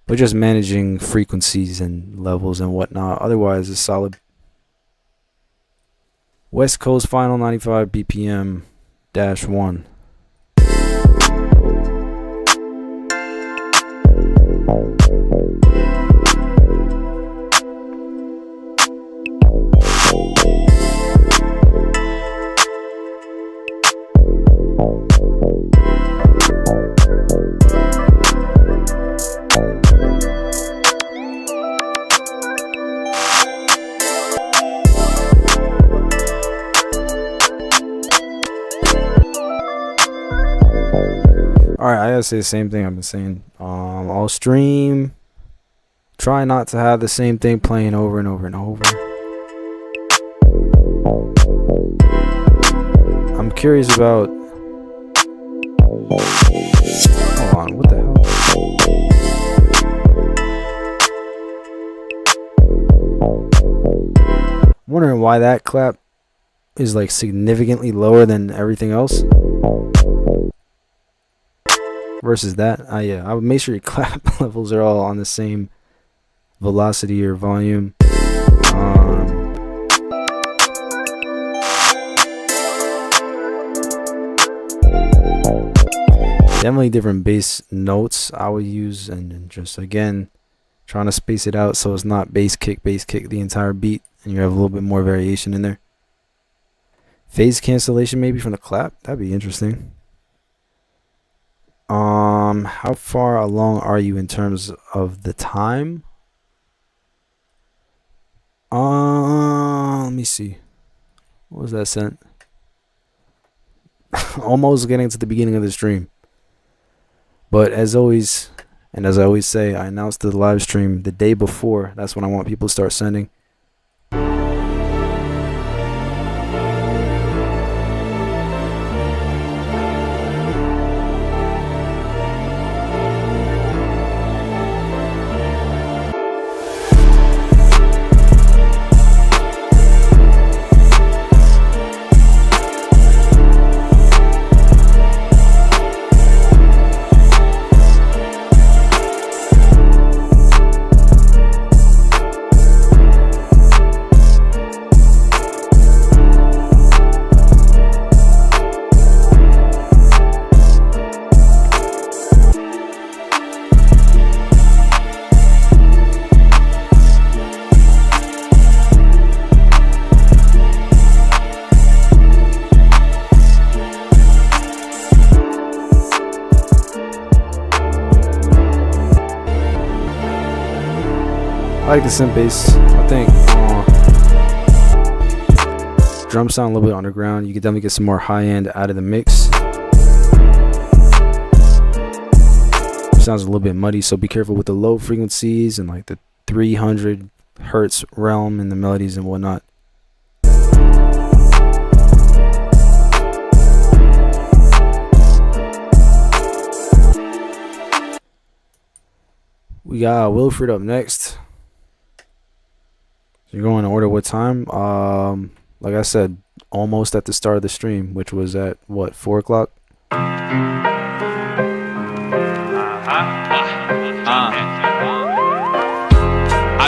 S1: but just managing frequencies and levels and whatnot. Otherwise, it's solid. West Coast Final 95 BPM -1. Alright, I gotta say the same thing I've been saying all stream. Try not to have the same thing playing over and over and over. I'm curious about... Hold on, what the hell? I'm wondering why that clap is like significantly lower than everything else. Versus that, yeah, I would make sure your clap levels are all on the same velocity or volume. Definitely different bass notes I would use, and just again Trying to space it out so it's not bass kick the entire beat, and you have a little bit more variation in there. Phase cancellation maybe from the clap. That'd be interesting. How far along are you in terms of the time? Let me see. What was that sent? Almost getting to the beginning of the stream. But as always, and as I always say, I announce the live stream the day before. That's when I want people to start sending. I like the synth bass. I think drums sound a little bit underground. You can definitely get some more high end out of the mix. Sounds a little bit muddy, so be careful with the low frequencies and like the 300 hertz realm and the melodies and whatnot. We got Wilfred up next. You're going to order what time? Like I said, almost at the start of the stream, which was at what, 4 o'clock?
S9: I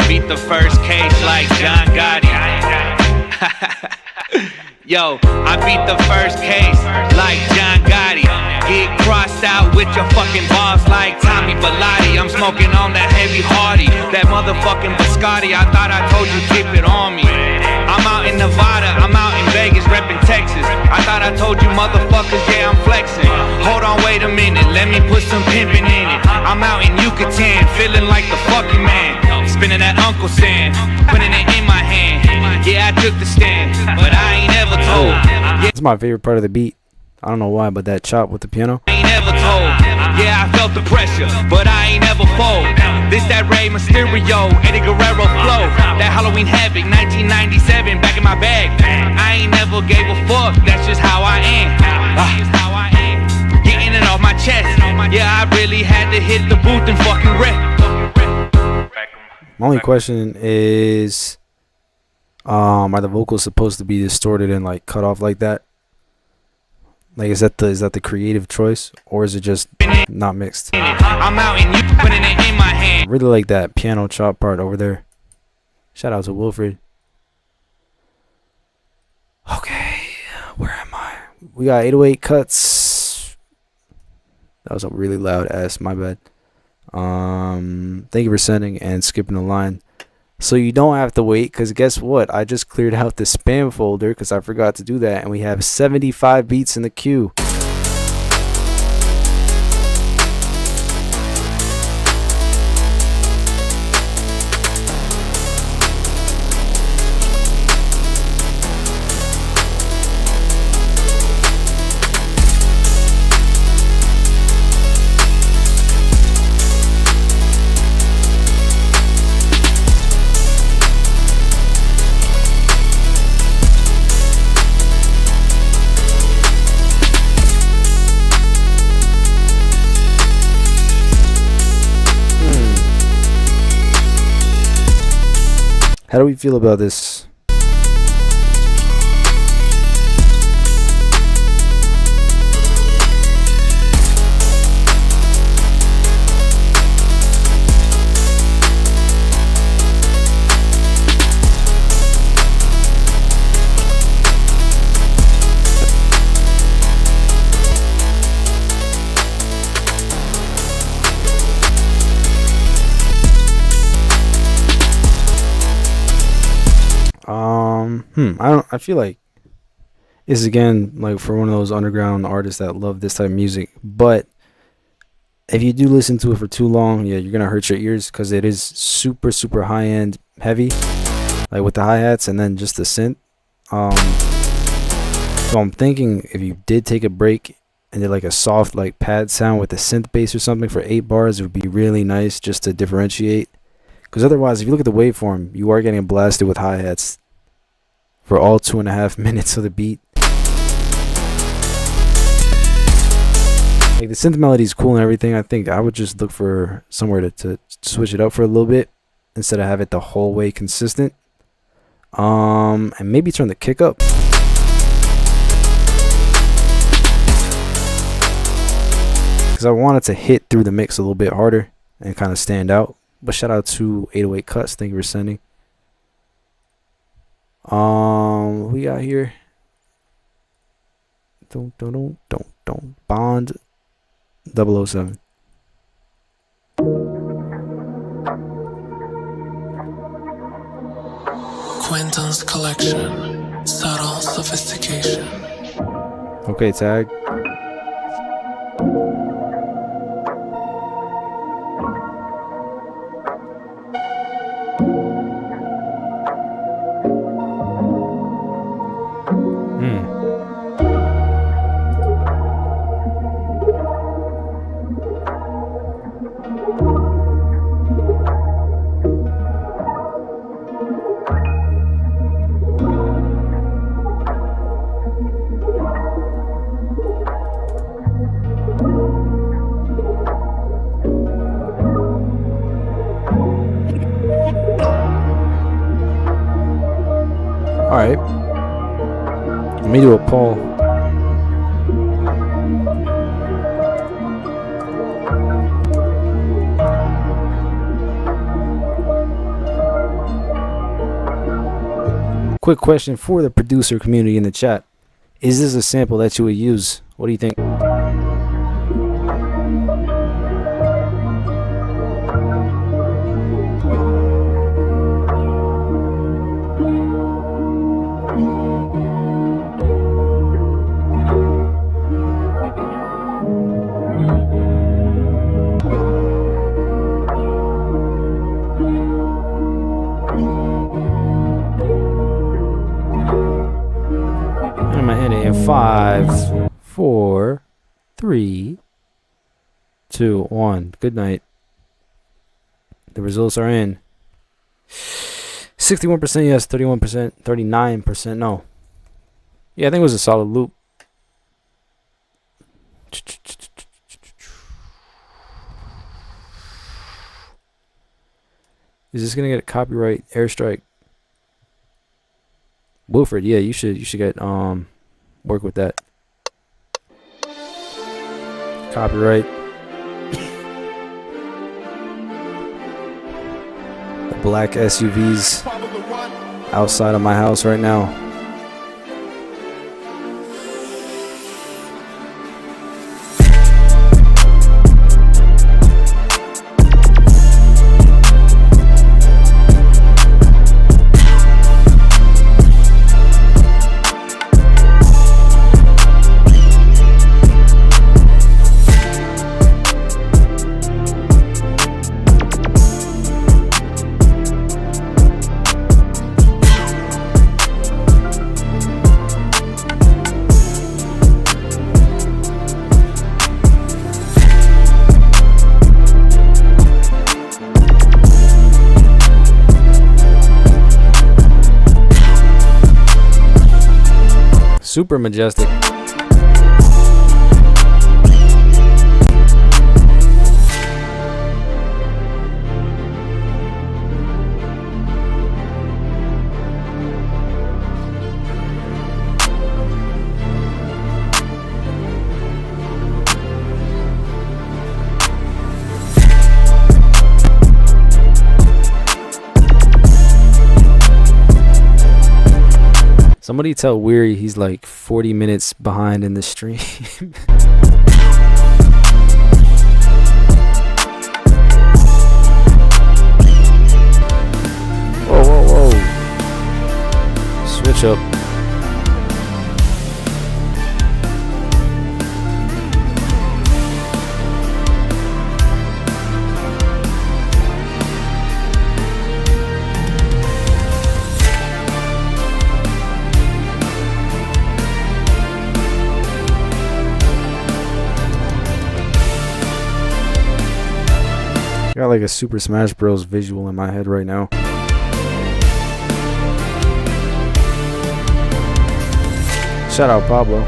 S9: beat the first case like John Gotti. Yo, I beat the first case like John Gotti. Get crossed out with your fucking boss like Tommy Bellotti. I'm smoking on that heavy hardy, that motherfucking biscotti. I thought I told you keep it on me. I'm out in Nevada, I'm out in Vegas, reppin' Texas. I thought I told you motherfuckers, yeah, I'm flexing. Hold on, wait a minute, let me put some pimpin' in it. I'm out in Yucatan, feeling like the fucking man. Spinning that Uncle Sam, putting it in my hand. Yeah, I took the stand, but I ain't ever told.
S1: It's my favorite part of the beat. I don't know why, but that chop with the piano.
S9: I ain't never told. Yeah, I felt the pressure, but I ain't never fold. This that Rey Mysterio, Eddie Guerrero flow. That Halloween Havoc, 1997, back in my bag. I ain't never gave a fuck, that's just how I am. Getting it off my chest. Yeah, I really had to hit the booth and fucking wreck.
S1: My only question is, are the vocals supposed to be distorted and like cut off like that? Like, is that the creative choice, or is it just not mixed?
S9: I'm out and you putting it in my hand.
S1: I really like that piano chop part over there. Shout out to Wilfred. Okay, where am I? We got 808 cuts. That was a really loud ass. My bad. Thank you for sending and skipping the line. So you don't have to wait, because guess what? I just cleared out the spam folder because I forgot to do that, and we have 75 beats in the queue. How do we feel about this? I feel like this is again like for one of those underground artists that love this type of music. But if you do listen to it for too long, yeah, you're gonna hurt your ears because it is super, super high end, heavy, like with the hi-hats and then just the synth. So I'm thinking if you did take a break and did like a soft like pad sound with a synth bass or something for 8 bars, it would be really nice just to differentiate. Because otherwise, if you look at the waveform, you are getting blasted with hi-hats for all 2.5 minutes of the beat. Like the synth melody is cool and everything. I think I would just look for somewhere to switch it up for a little bit instead of have it the whole way consistent. And maybe turn the kick up. Because I want it to hit through the mix a little bit harder and kind of stand out. But shout out to 808 Cuts. Thank you for sending. What we got here? Don't. Bond 007.
S10: Quentin's collection, subtle sophistication.
S1: Okay, tag. Alright. Let me do a poll. Quick question for the producer community in the chat. Is this a sample that you would use? What do you think? I'm gonna hit it in 5, 4, 3, 2, 1. Good night. The results are in. 61% yes, 31%, 39% no. Yeah, I think it was a solid loop. Is this gonna get a copyright airstrike? Wilfred, yeah, you should get work with that. Copyright. The black SUVs outside of my house right now. Super majestic. Somebody tell Weary he's like 40 minutes behind in the stream. Whoa. Switch chill. Got like a Super Smash Bros. Visual in my head right now. Shout out Pablo.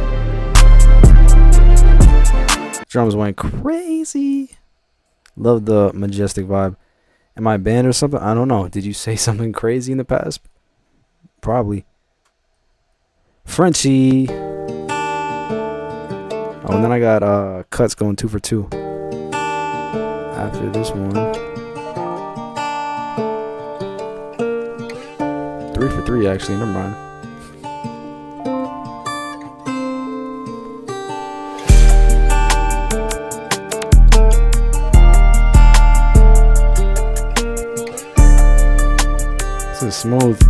S1: Drums went crazy. Love the majestic vibe. Am I banned or something? I don't know. Did you say something crazy in the past? Probably. Frenchie. Oh, and then I got Cuts going 2 for 2. After this one, 3 for 3 actually, never mind. This is smooth.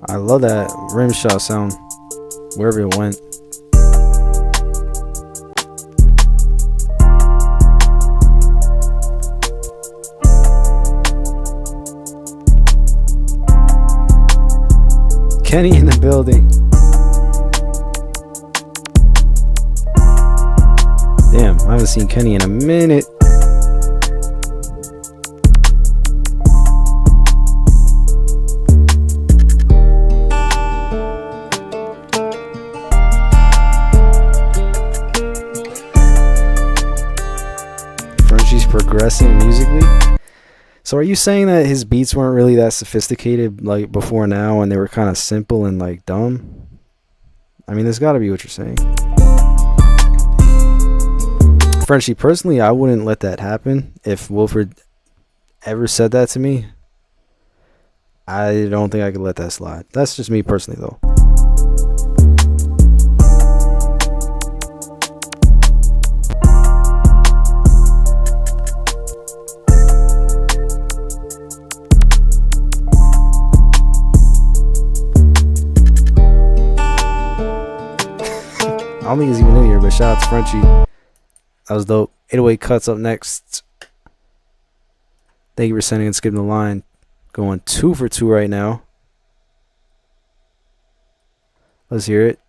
S1: I love that rim shot sound wherever it went. Kenny in the building. Damn, I haven't seen Kenny in a minute. Progressing musically. So are you saying that his beats weren't really that sophisticated like before now, and they were kind of simple and like dumb? I mean, there's got to be what you're saying. Frenchie, personally, I wouldn't let that happen. If Wilfred ever said that to me, I don't think I could let that slide. That's just me personally, though. I don't think he's even in here, but shout out to Frenchie. That was dope. 808 Cuts up next. Thank you for sending and skipping the line. Going 2 for 2 right now. Let's hear it.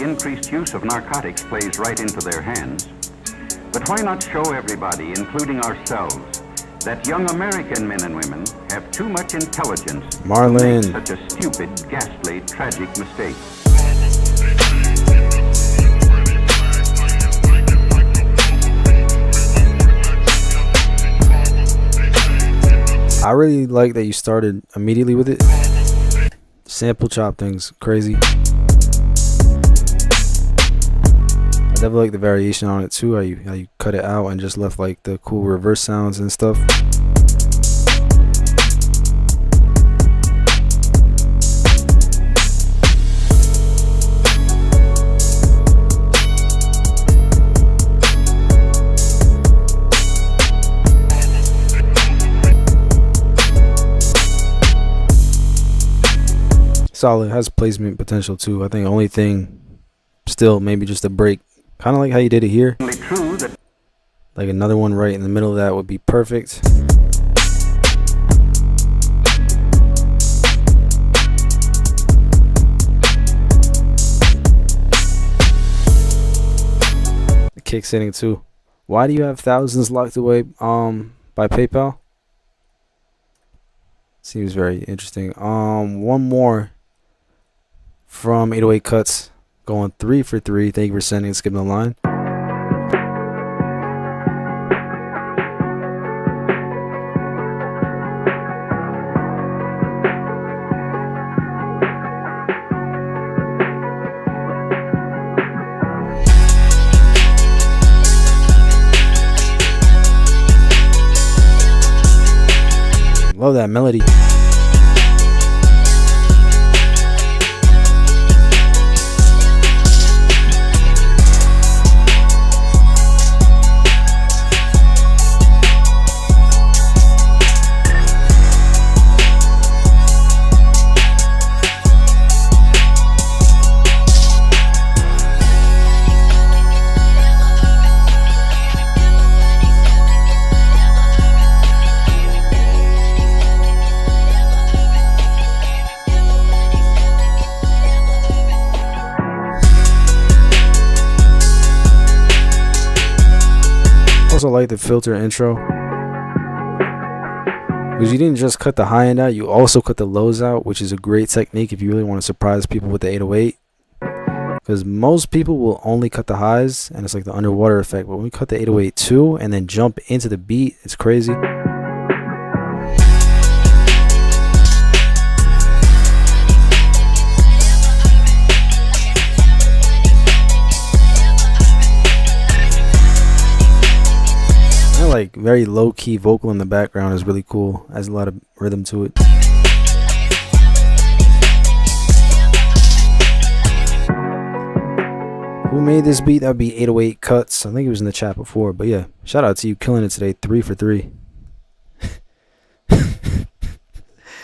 S11: Increased use of narcotics plays right into their hands. But why not show everybody, including ourselves, that young American men and women have too much intelligence
S1: Marlon.
S11: to make such a stupid, ghastly, tragic mistake.
S1: I really like that you started immediately with it. Sample chop thing's crazy. I definitely like the variation on it too. How you cut it out and just left like the cool reverse sounds and stuff. Solid, has placement potential too. I think only thing still maybe just a break. Kind of like how you did it here. Like another one right in the middle of that would be perfect. kicks in too. Why do you have thousands locked away by PayPal? Seems very interesting. One more from 808 Cuts, going 3 for 3. Thank you for sending and skipping the line. Love that melody. Also like the filter intro, because you didn't just cut the high end out, you also cut the lows out, which is a great technique if you really want to surprise people with the 808, because most people will only cut the highs and it's like the underwater effect, but when we cut the 808 too and then jump into the beat, it's crazy. Like very low-key vocal in the background is really cool. Has a lot of rhythm to it. Who made this beat? That would be 808 Cuts. I think it was in the chat before, but yeah, shout out to you, killing it today. 3 for 3.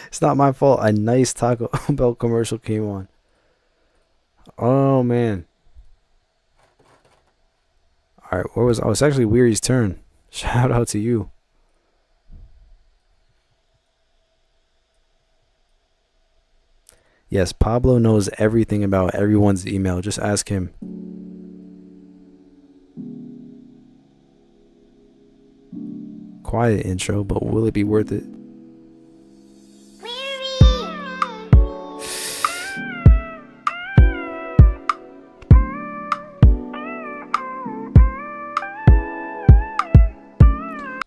S1: It's not my fault. A nice Taco Bell commercial came on. Oh man. All right, where was I? Oh, it's actually Weary's turn. Shout out to you. Yes, Pablo knows everything about everyone's email. Just ask him. Quiet intro, but will it be worth it?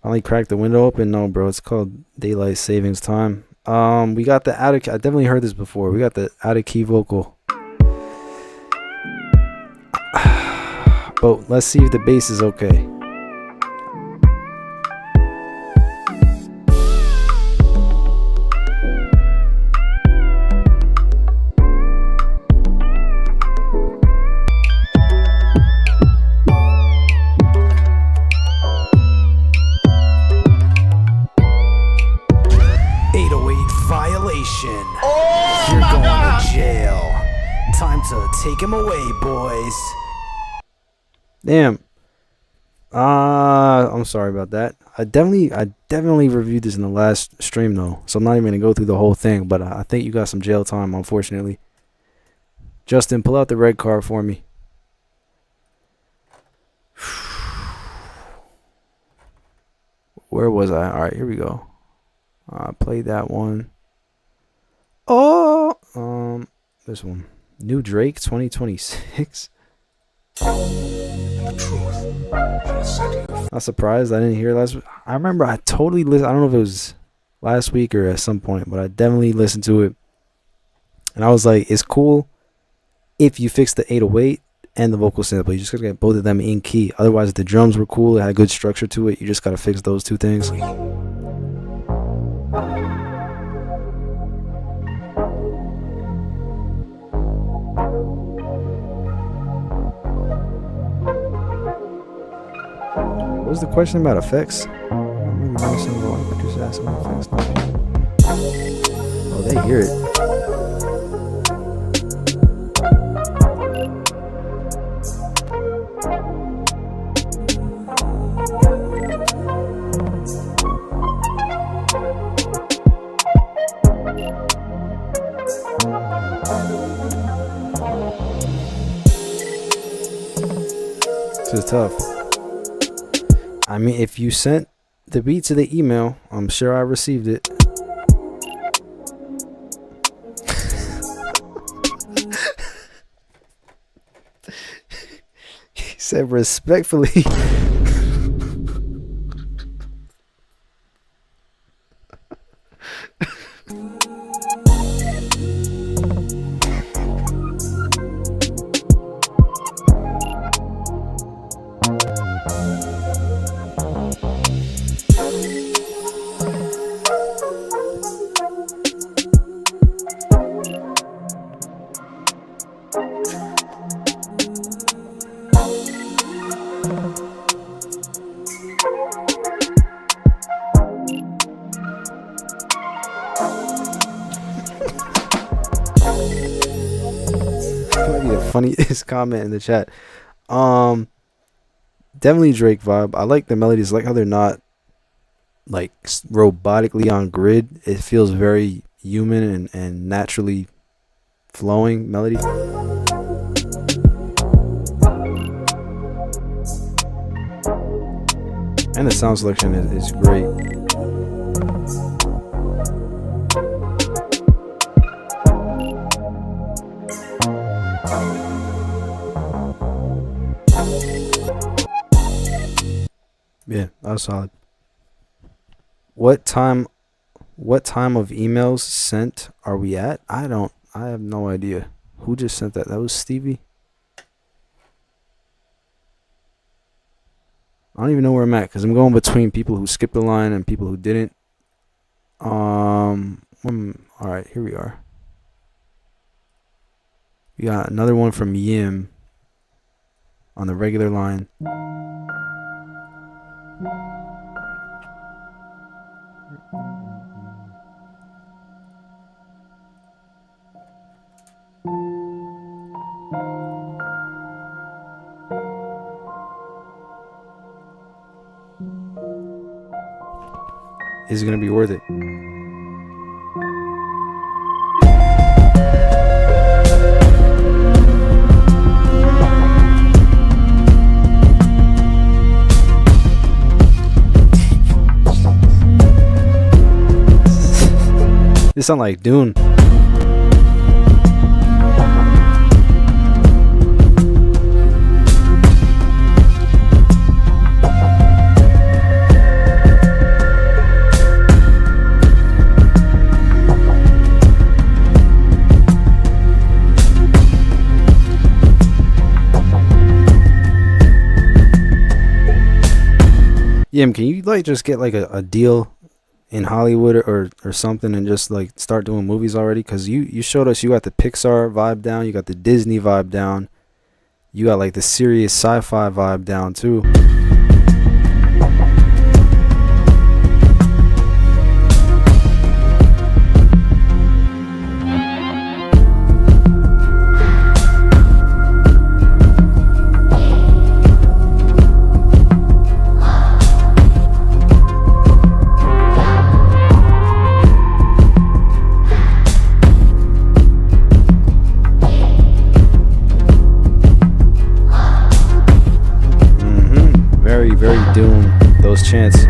S1: Finally cracked the window open. No, bro, it's called daylight savings time. We got the out of key. I definitely heard this before. We got the out of key vocal. But let's see if the bass is okay.
S2: 808 violation. You're going to jail. Time to take him away, boys.
S1: Damn. I'm sorry about that. I definitely reviewed this in the last stream though, so I'm not even gonna go through the whole thing. But I think you got some jail time, unfortunately. Justin, pull out the red card for me. Where was I? All right, here we go. I played that one. Oh, this one. New Drake 2026. Not surprised I didn't hear last week. I remember I totally listened. I don't know if it was last week or at some point, but I definitely listened to it. And I was like, it's cool if you fix the 808 and the vocal sample. You just gotta get both of them in key. Otherwise, the drums were cool. It had good structure to it. You just gotta fix those two things. What was the question about effects? Oh, they hear it. tough. I mean, if you sent the beat to the email, I'm sure I received it. He said respectfully. Funniest comment in the chat. Definitely Drake vibe. I like the melodies. I like how they're not like robotically on grid. It feels very human and naturally flowing melody. And the sound selection is great. Yeah, that was solid. What time of emails sent are we at? I have no idea. Who just sent that? That was Stevie? I don't even know where I'm at because I'm going between people who skipped the line and people who didn't. All right, here we are. We got another one from Yim on the regular line. Is it gonna be worth it? This sound like Dune. Yeah, can you like just get like a deal in Hollywood or something and just like start doing movies already? Because you showed us you got the Pixar vibe down, you got the Disney vibe down, you got like the serious sci-fi vibe down too. Very Dune, those chants.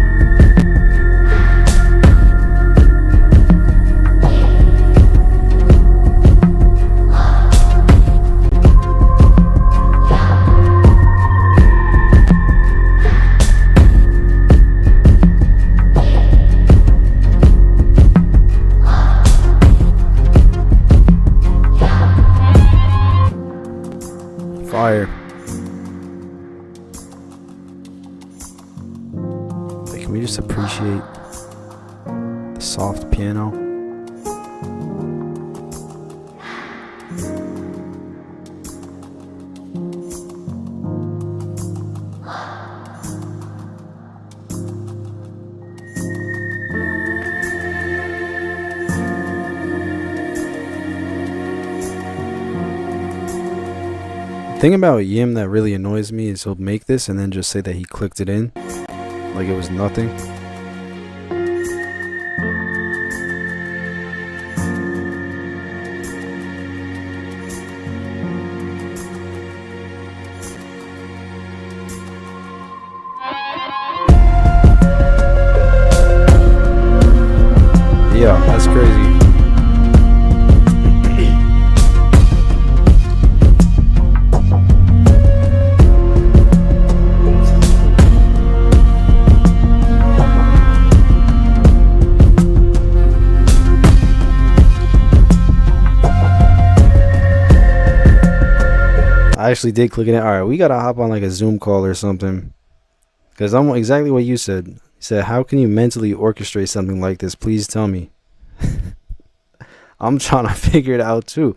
S1: Fire. Can we just appreciate the soft piano? The thing about Yim that really annoys me is he'll make this and then just say that he clicked it in like it was nothing. Yeah, that's crazy. I actually did click it. All right, we gotta hop on like a Zoom call or something, because I'm exactly what you said. You said, how can you mentally orchestrate something like this? Please tell me. I'm trying to figure it out too.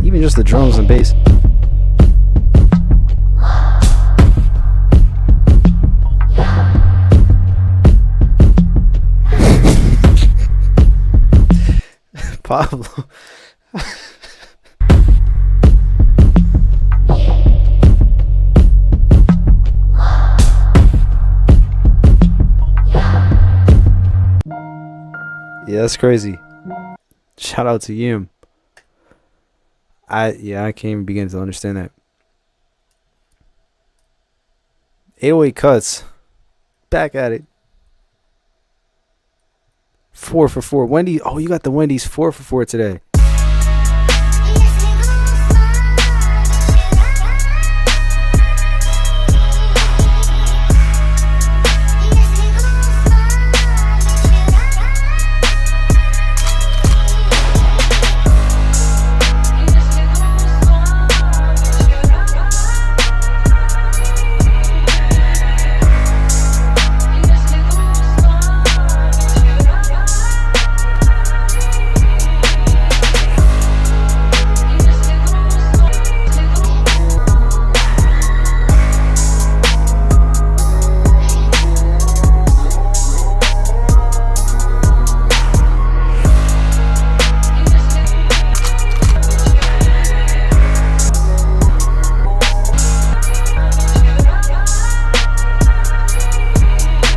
S1: Even just the drums and bass. Pablo. Yeah, that's crazy. Shout out to Yim. I can't even begin to understand that. 808 cuts. Back at it. 4 for 4. Wendy. Oh, you got the Wendy's 4 for 4 today.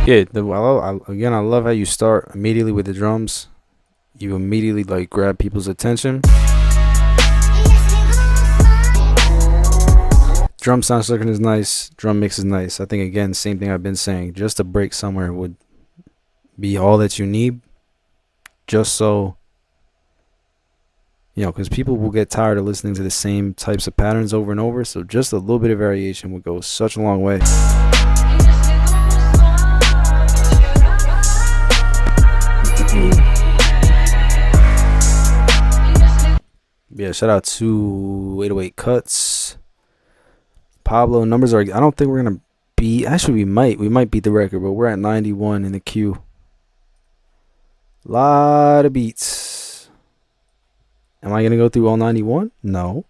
S1: Yeah, I love how you start immediately with the drums. You immediately like grab people's attention. Drum sound selection is nice. Drum mix is nice. I think, again, same thing I've been saying. Just a break somewhere would be all that you need. Just so, because people will get tired of listening to the same types of patterns over and over. So just a little bit of variation would go such a long way. Yeah, shout out to 808 Cuts. Pablo, numbers are, I don't think we're going to beat, actually we might beat the record, but we're at 91 in the queue. Lot of beats. Am I going to go through all 91? No.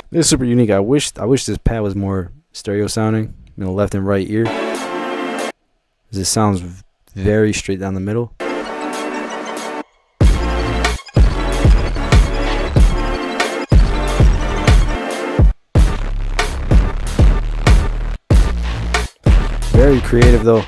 S1: It's super unique. I wish this pad was more stereo sounding, left and right ear. This sounds very straight down the middle. Very creative though.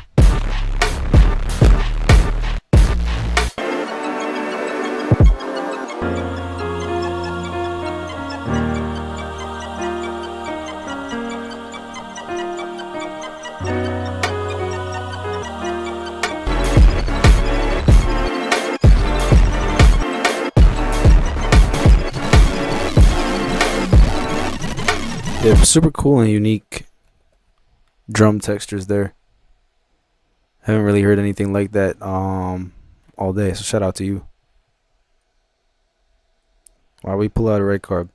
S1: Yeah, super cool and unique drum textures there. Haven't really heard anything like that all day, so shout out to you. Why we pull out a red card?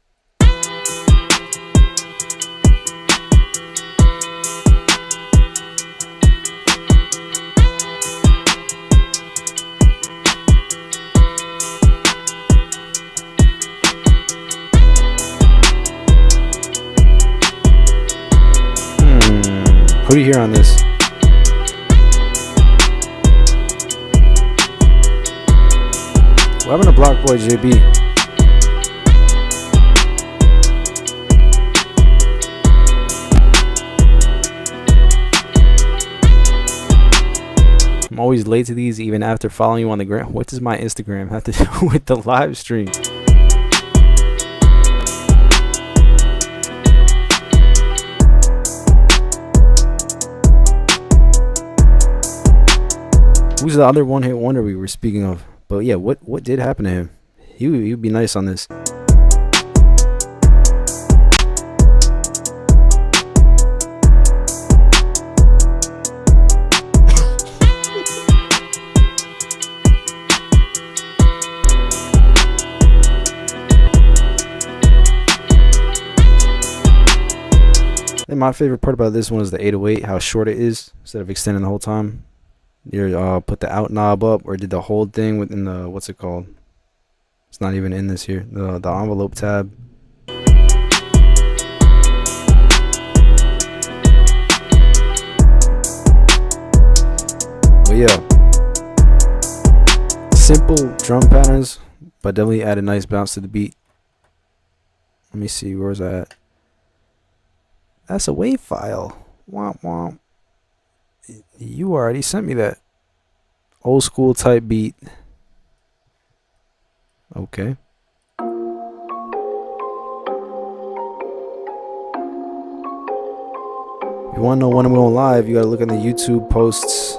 S1: Who do you hear on this? What happened to Block Boy JB? I'm always late to these even after following you on the gram. What does my Instagram have to do with the live stream? Who's the other one-hit wonder we were speaking of? But yeah, what did happen to him? He would be nice on this. And my favorite part about this one is the 808, how short it is instead of extending the whole time. You put the out knob up or did the whole thing within the, what's it called? It's not even in this here. The envelope tab. But yeah, simple drum patterns, but definitely add a nice bounce to the beat. Let me see, where's that at? That's a WAV file. Womp womp. You already sent me that. Old school type beat. Okay. If you want to know when I'm going live, you got to look in the YouTube posts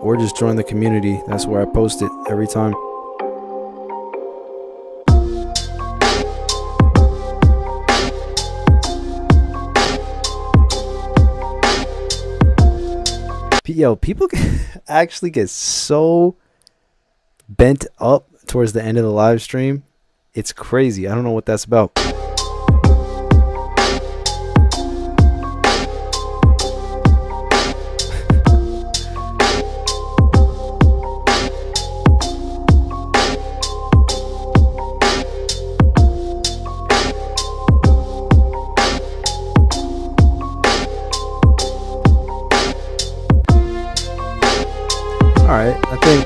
S1: or just join the community. That's where I post it every time. Yo, people actually get so bent up towards the end of the live stream. It's crazy. I don't know what that's about. Alright, I think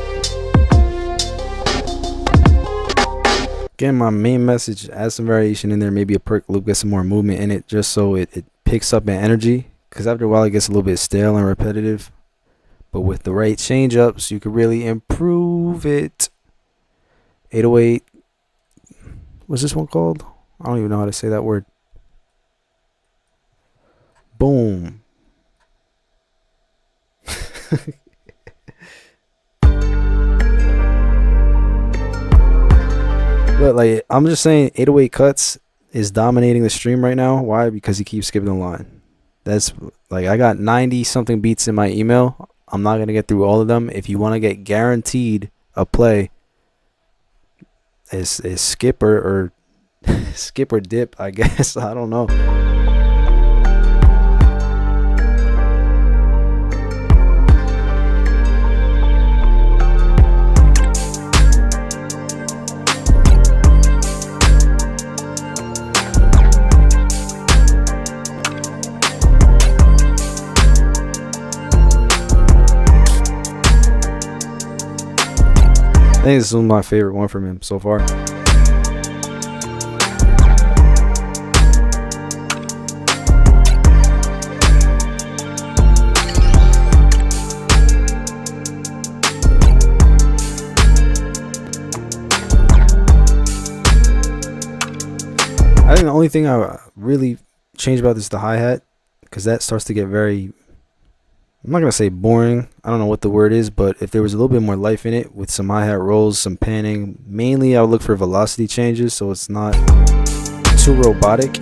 S1: again my main message, add some variation in there, maybe a perk loop, get some more movement in it just so it picks up in energy, because after a while it gets a little bit stale and repetitive, but with the right change ups you could really improve it. 808, what's this one called? I don't even know how to say that word. Boom. But like, I'm just saying 808 cuts is dominating the stream right now. Why? Because he keeps skipping the line. That's like, I got 90 something beats in my email. I'm not going to get through all of them. If you want to get guaranteed a play, is skip or skip or dip, I guess. I don't know. I think this is my favorite one from him so far. I think the only thing I really changed about this is the hi-hat, because that starts to get very, I'm not going to say boring. I don't know what the word is, but if there was a little bit more life in it with some hi-hat rolls, some panning, mainly I would look for velocity changes so it's not too robotic.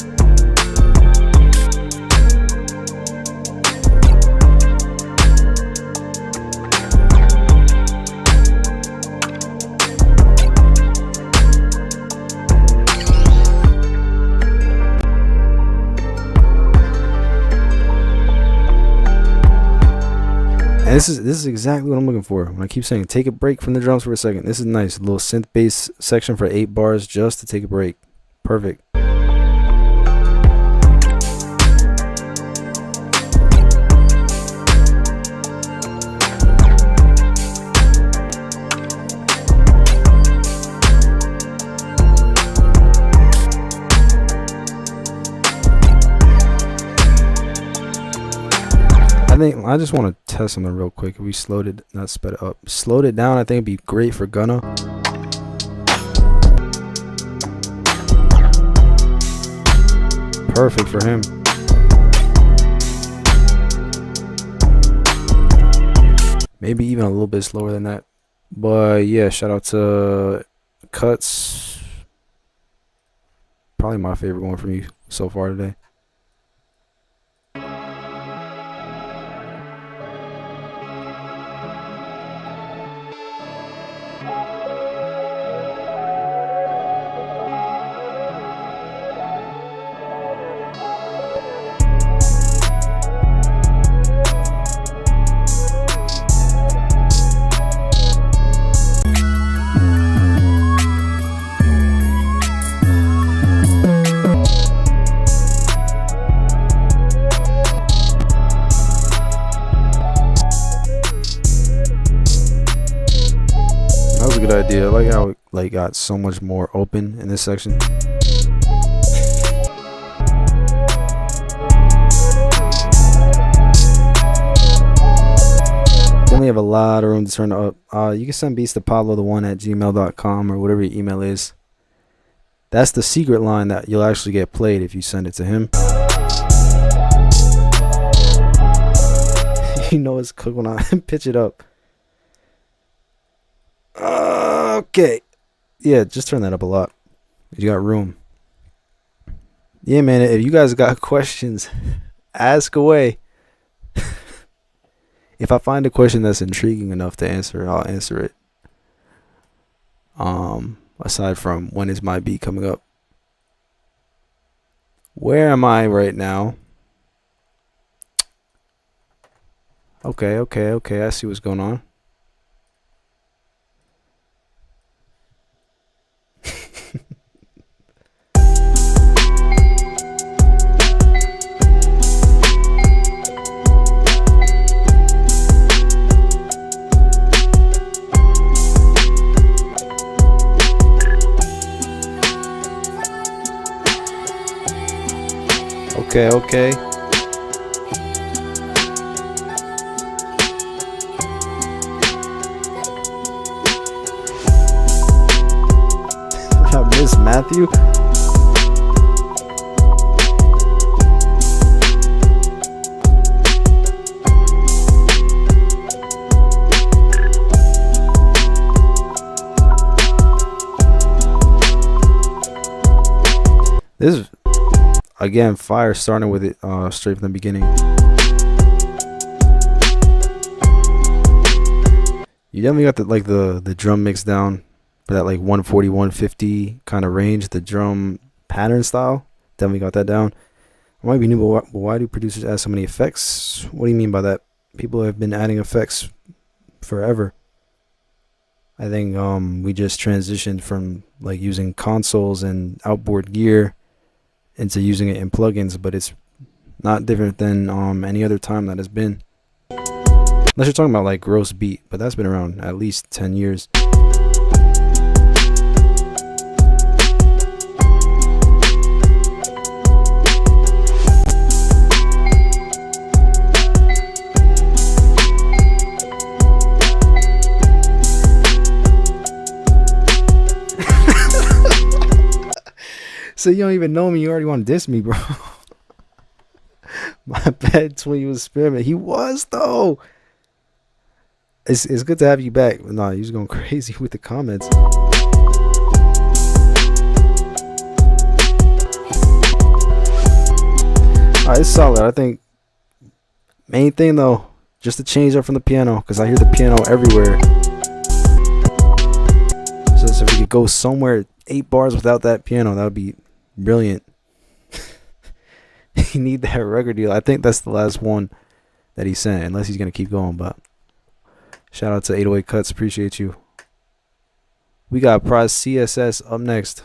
S1: This is exactly what I'm looking for. When I keep saying take a break from the drums for a second. This is nice. A little synth bass section for 8 bars just to take a break. Perfect. I think I just want to test something real quick. If we slowed it, not sped it up, slowed it down, I think it'd be great for Gunna. Perfect for him. Maybe even a little bit slower than that. But yeah, shout out to Cuts. Probably my favorite one from you so far today. Idea. I like how it like got so much more open in this section. Then we have a lot of room to turn it up. You can send beats to Pablo1@gmail.com or whatever your email is. That's the secret line that you'll actually get played if you send it to him. You know it's cooked when I pitch it up. Okay. Yeah, just turn that up a lot. You got room. Yeah, man, if you guys got questions, ask away. If I find a question that's intriguing enough to answer, I'll answer it. Aside from when is my beat coming up? Where am I right now? Okay. I see what's going on. Okay. I miss Matthew. This is again fire, starting with it straight from the beginning. You definitely got the drum mix down for that like 140 150 kind of range, the drum pattern style. Definitely got that down. I might be new, but why do producers add so many effects? What do you mean by that? People have been adding effects forever. I think we just transitioned from like using consoles and outboard gear into using it in plugins, but it's not different than any other time that has been. Unless you're talking about like Gross Beat, but that's been around at least 10 years. So you don't even know me, you already want to diss me, bro. My bad, Twin, you was experiment. He was though. It's good to have you back. Nah, you was going crazy with the comments. Alright, it's solid. I think main thing though, just to change up from the piano, because I hear the piano everywhere. So if we could go somewhere 8 bars without that piano, that would be brilliant. You need that record deal. I think that's the last one that he sent, unless he's gonna keep going. But shout out to 808 Cuts, appreciate you. We got Prize CSS up next.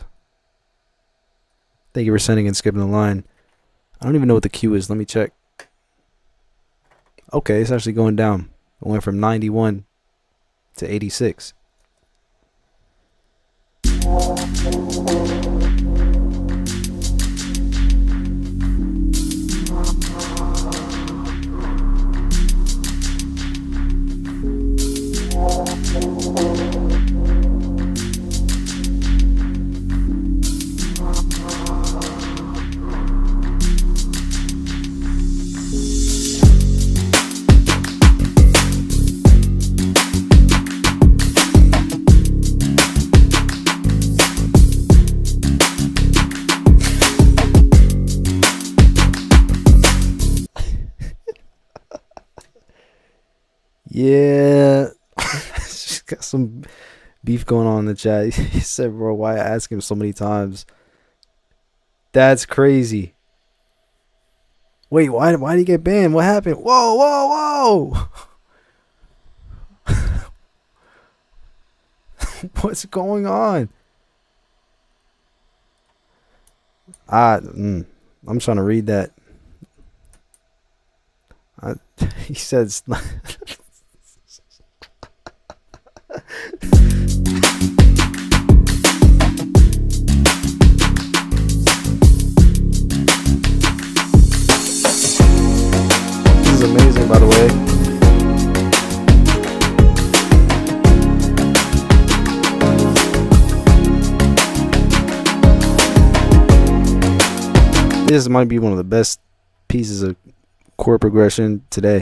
S1: Thank you for sending and skipping the line. I don't even know what the queue is. Let me check. Okay, it's actually going down. It went from 91 to 86. Yeah. She's got some beef going on in the chat. He said, bro, why I ask him so many times? That's crazy. Wait, why did he get banned? What happened? Whoa, whoa, whoa. What's going on? I'm trying to read that. He says this is amazing, by the way. This might be one of the best pieces of chord progression today.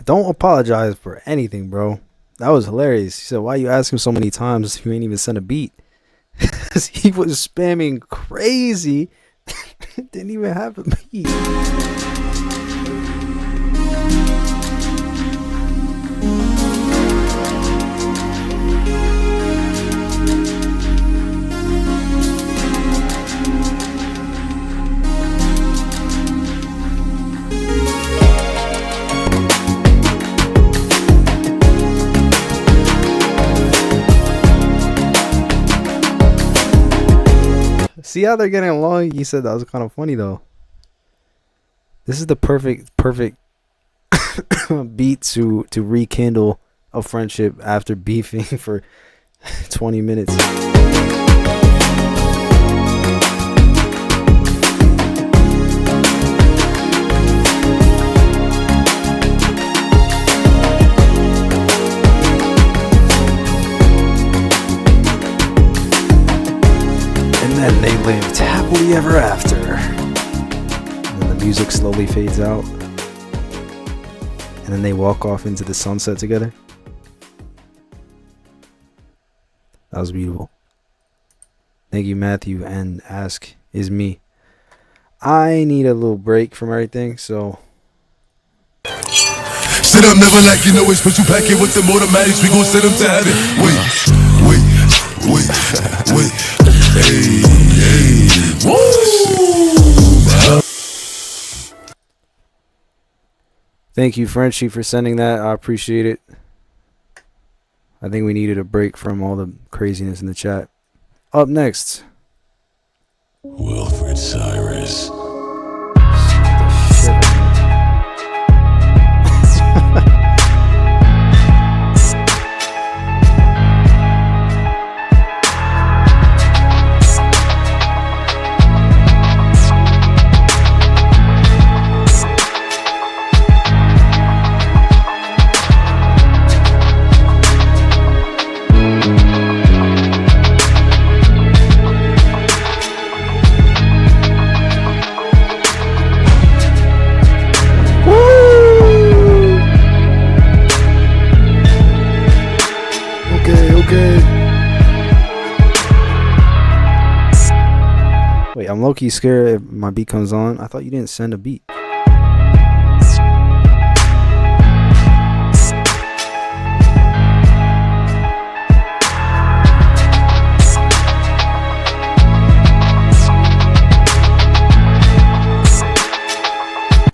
S1: Don't apologize for anything, bro. That was hilarious. He said, why you ask him so many times if you ain't even sent a beat? He was spamming crazy. Didn't even have a beat. See how they're getting along? You said that was kind of funny though. This is the perfect beat to rekindle a friendship after beefing for 20 minutes. And then they lived happily ever after. And then the music slowly fades out. And then they walk off into the sunset together. That was beautiful. Thank you, Matthew. And Ask is me. I need a little break from everything, so.
S6: Sit up, never like you know it's but you pack it with the automatics. We gon' send them to heaven. Wait. Hey. Woo!
S1: Thank you, Frenchie, for sending that. I appreciate it. I think we needed a break from all the craziness in the chat. Up next,
S6: Wilfred Cyrus.
S1: Wait, I'm low-key scared if my beat comes on. I thought you didn't send a beat.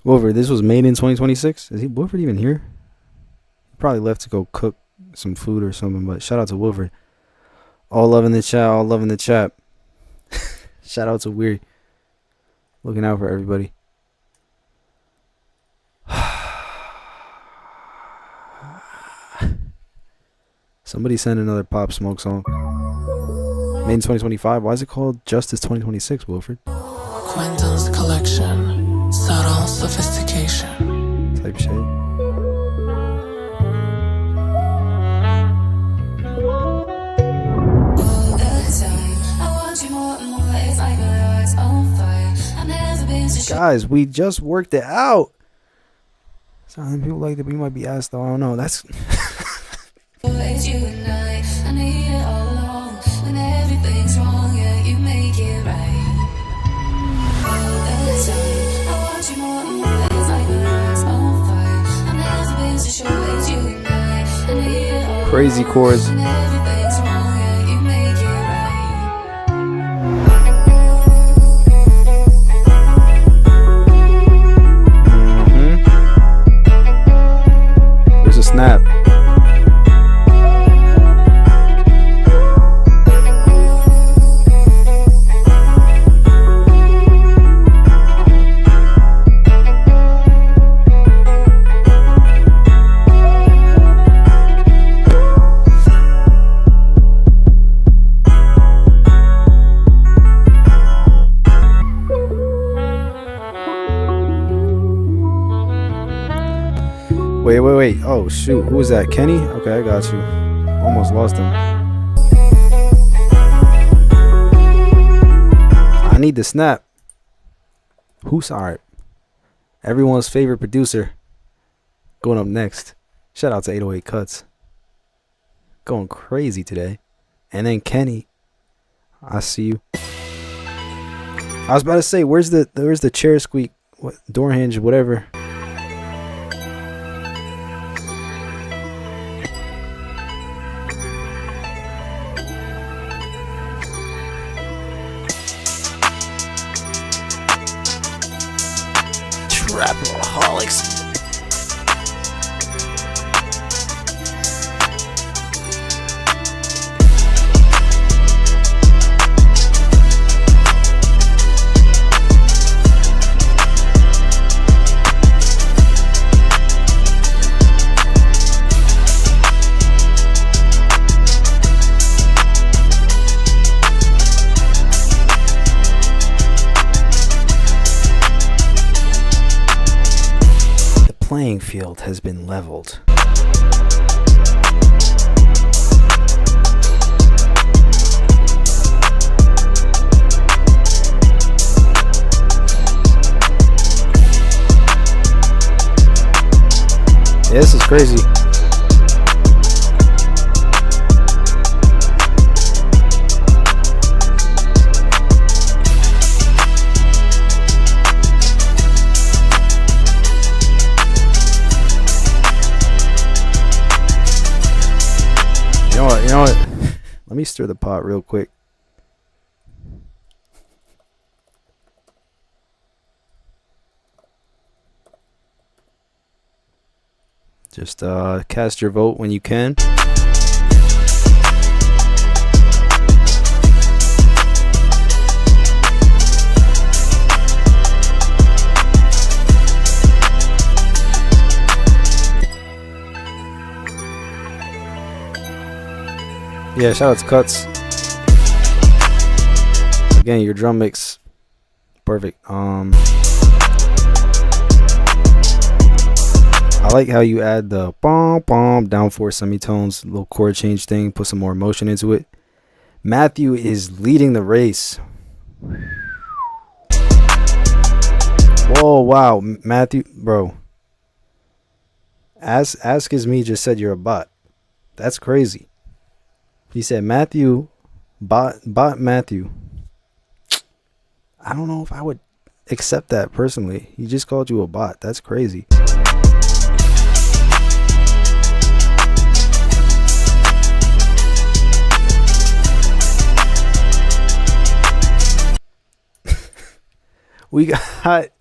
S1: Wilford, this was made in 2026? Is Wilford even here? He probably left to go cook some food or something, but shout out to Wilford. All love in the chat, all love in the chat. Shout out to Weary. Looking out for everybody. Somebody send another Pop Smoke song. Made in 2025. Why is it called Justice 2026, Wilfred?
S10: Quentin's collection, subtle sophistication.
S1: Type shit. Guys, we just worked it out. Some people like that we might be asked though. I don't know. That's
S7: It's you and I need it all along. When everything's wrong, yeah, you make it right. All the time, I want you more and more. It's like my heart's on fire. I've never been so sure. It's you and I need it all along.
S1: crazy chords.
S7: When everything's wrong, yeah, you make it
S1: right. There's a snap. Wait. Oh, shoot. Who was that? Kenny? Okay, I got you. Almost lost him. I need the snap. Who's alright? Everyone's favorite producer. Going up next. Shout out to 808 Cuts. Going crazy today. And then Kenny. I see you. I was about to say, where's the chair squeak? What, door hinge, whatever. Rapaholics. Playing field has been leveled. Yeah, this is crazy. You know what? Let me stir the pot real quick. Just cast your vote when you can. Yeah, shout out to Cuts. Again, your drum mix, perfect. I like how you add the bom down 4 semitones, little chord change thing, put some more emotion into it. Matthew is leading the race. Whoa, wow, Matthew, bro. Ask as me just said you're a bot. That's crazy. He said Matthew, bot Matthew. I don't know if I would accept that personally. He just called you a bot. That's crazy. We got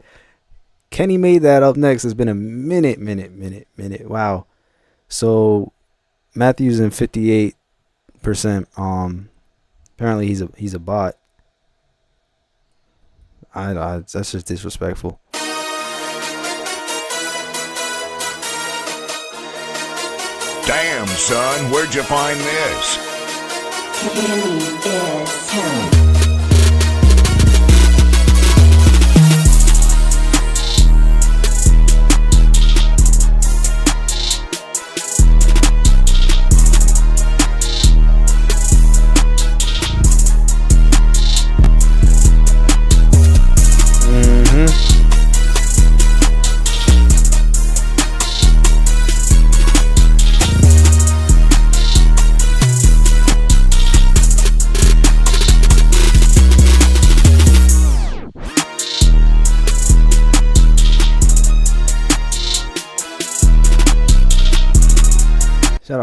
S1: Kenny made that up next. It's been a minute. Wow. So Matthew's in 58%. Apparently he's a bot. That's just disrespectful.
S3: Damn, son, where'd you find this?
S7: Kenny is him.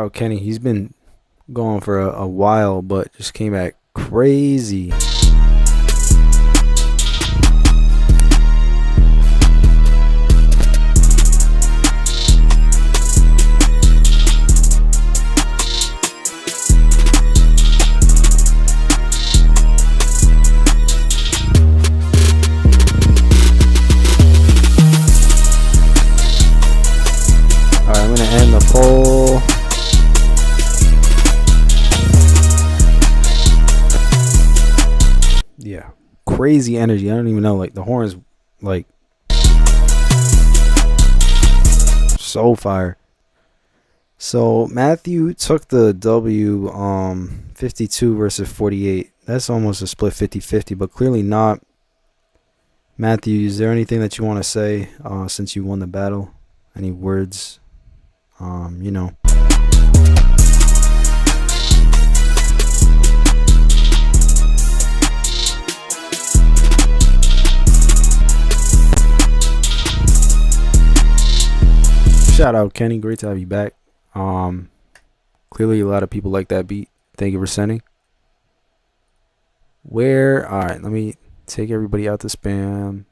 S1: out Kenny. He's been going for a while, but just came back crazy. I'm gonna end the poll. Yeah, crazy energy. I don't even know, like the horns, like so fire. So Matthew took the W, 52 versus 48. That's almost a split 50-50, but clearly not. Matthew, is there anything that you want to say since you won the battle? Any words? You know. Shout out Kenny, great to have you back. Clearly a lot of people like that beat. Thank you for sending. Alright, let me take everybody out to spam.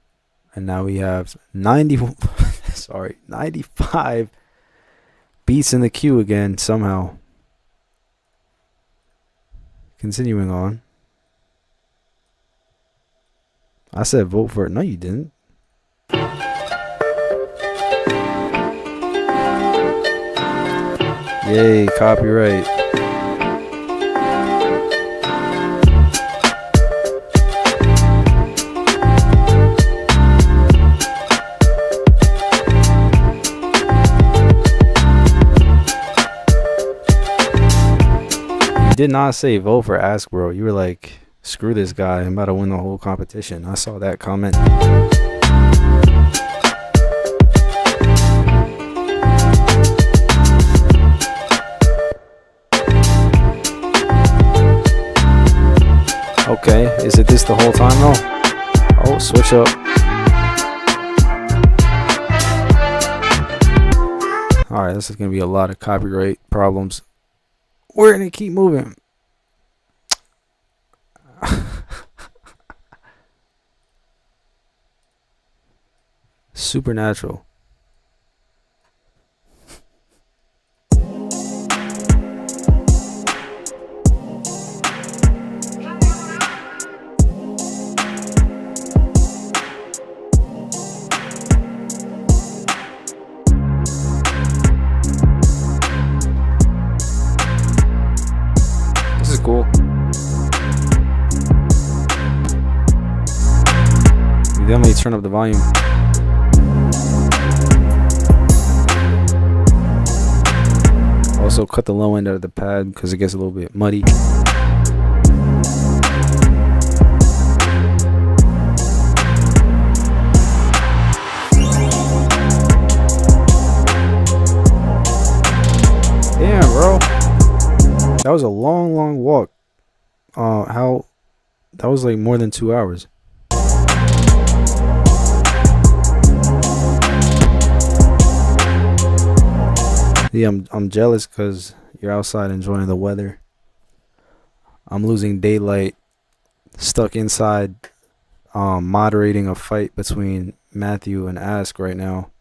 S1: And now we have 95 beats in the queue again somehow. Continuing on. I said vote for it. No, you didn't. Yay, copyright. You did not say vote for Ask Bro. You were like, screw this guy, I'm about to win the whole competition. I saw that comment. Okay, is it this the whole time though? Oh, switch up. Alright, this is going to be a lot of copyright problems. We're going to keep moving. Supernatural. Cool. You definitely turn up the volume. Also cut the low end out of the pad because it gets a little bit muddy. Damn, bro. That was a long walk. That was like more than 2 hours. Yeah, I'm jealous because you're outside enjoying the weather. I'm losing daylight, stuck inside, moderating a fight between Matthew and Ask right now.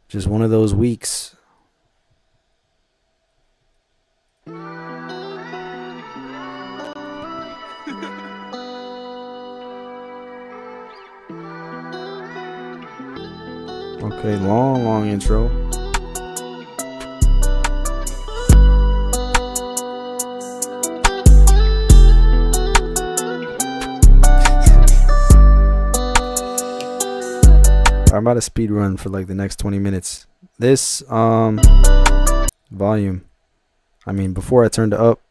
S1: Just one of those weeks. Okay, long intro. I'm about to speed run for like the next 20 minutes. This volume, I mean, before I turned it up,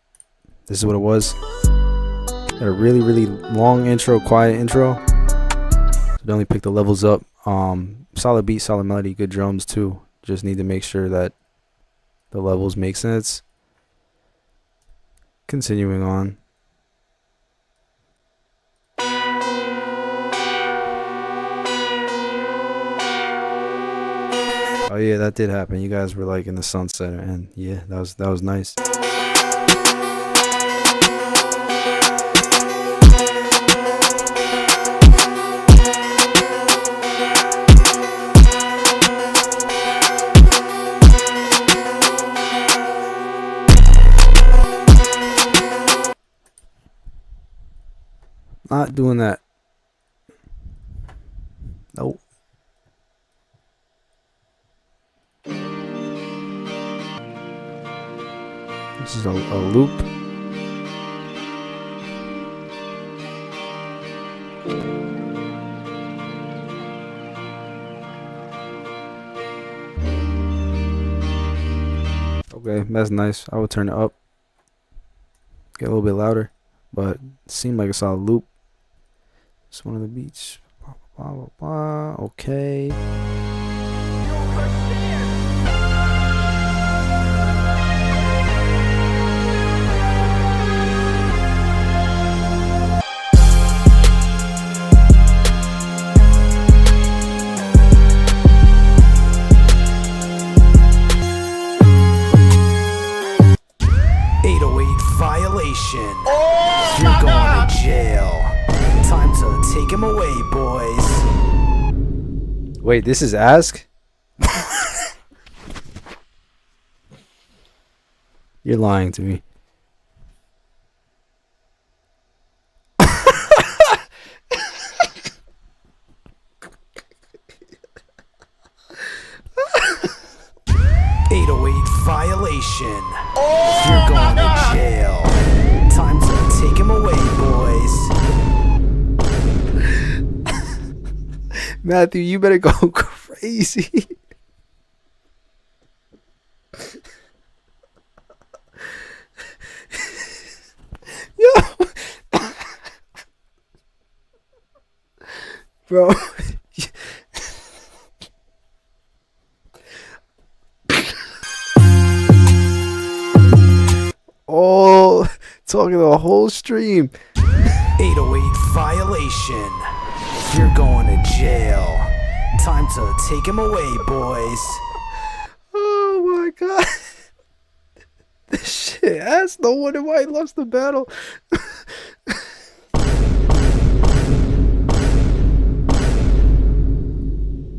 S1: this is what it was. Got a really long intro, quiet intro. So definitely pick the levels up. Solid beat, solid melody, good drums too. Just need to make sure that the levels make sense. Continuing on. Oh yeah, that did happen. You guys were like in the sunset, and yeah, that was nice. Not doing that. Nope. This is a loop. Okay, that's nice. I would turn it up. Get a little bit louder. But it seemed like it's all a loop. It's one of the beats. Blah, blah, blah. Okay.
S2: 808 violation. You're going to jail. Time to take him away, boys.
S1: Wait, this is Ask? You're lying to me.
S2: Violation. You're going to jail. Time to take him away, boys.
S1: Matthew, you better go crazy. Yo. Bro. Oh, talking the whole stream.
S2: 808 violation. You're going to jail. Time to take him away, boys.
S1: Oh my god. This shit ass. No wonder why he lost the battle.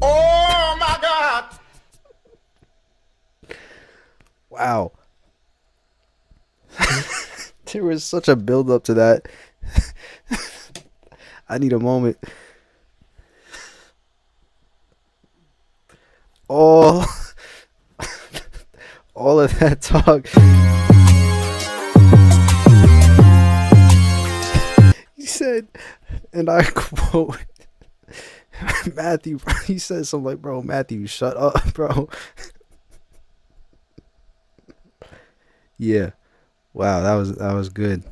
S2: Oh my god.
S1: Wow. There was such a build up to that. I need a moment. All of that talk. He said, and I quote, Matthew, he said something like, bro, Matthew, shut up, bro. Yeah. Wow, that was good.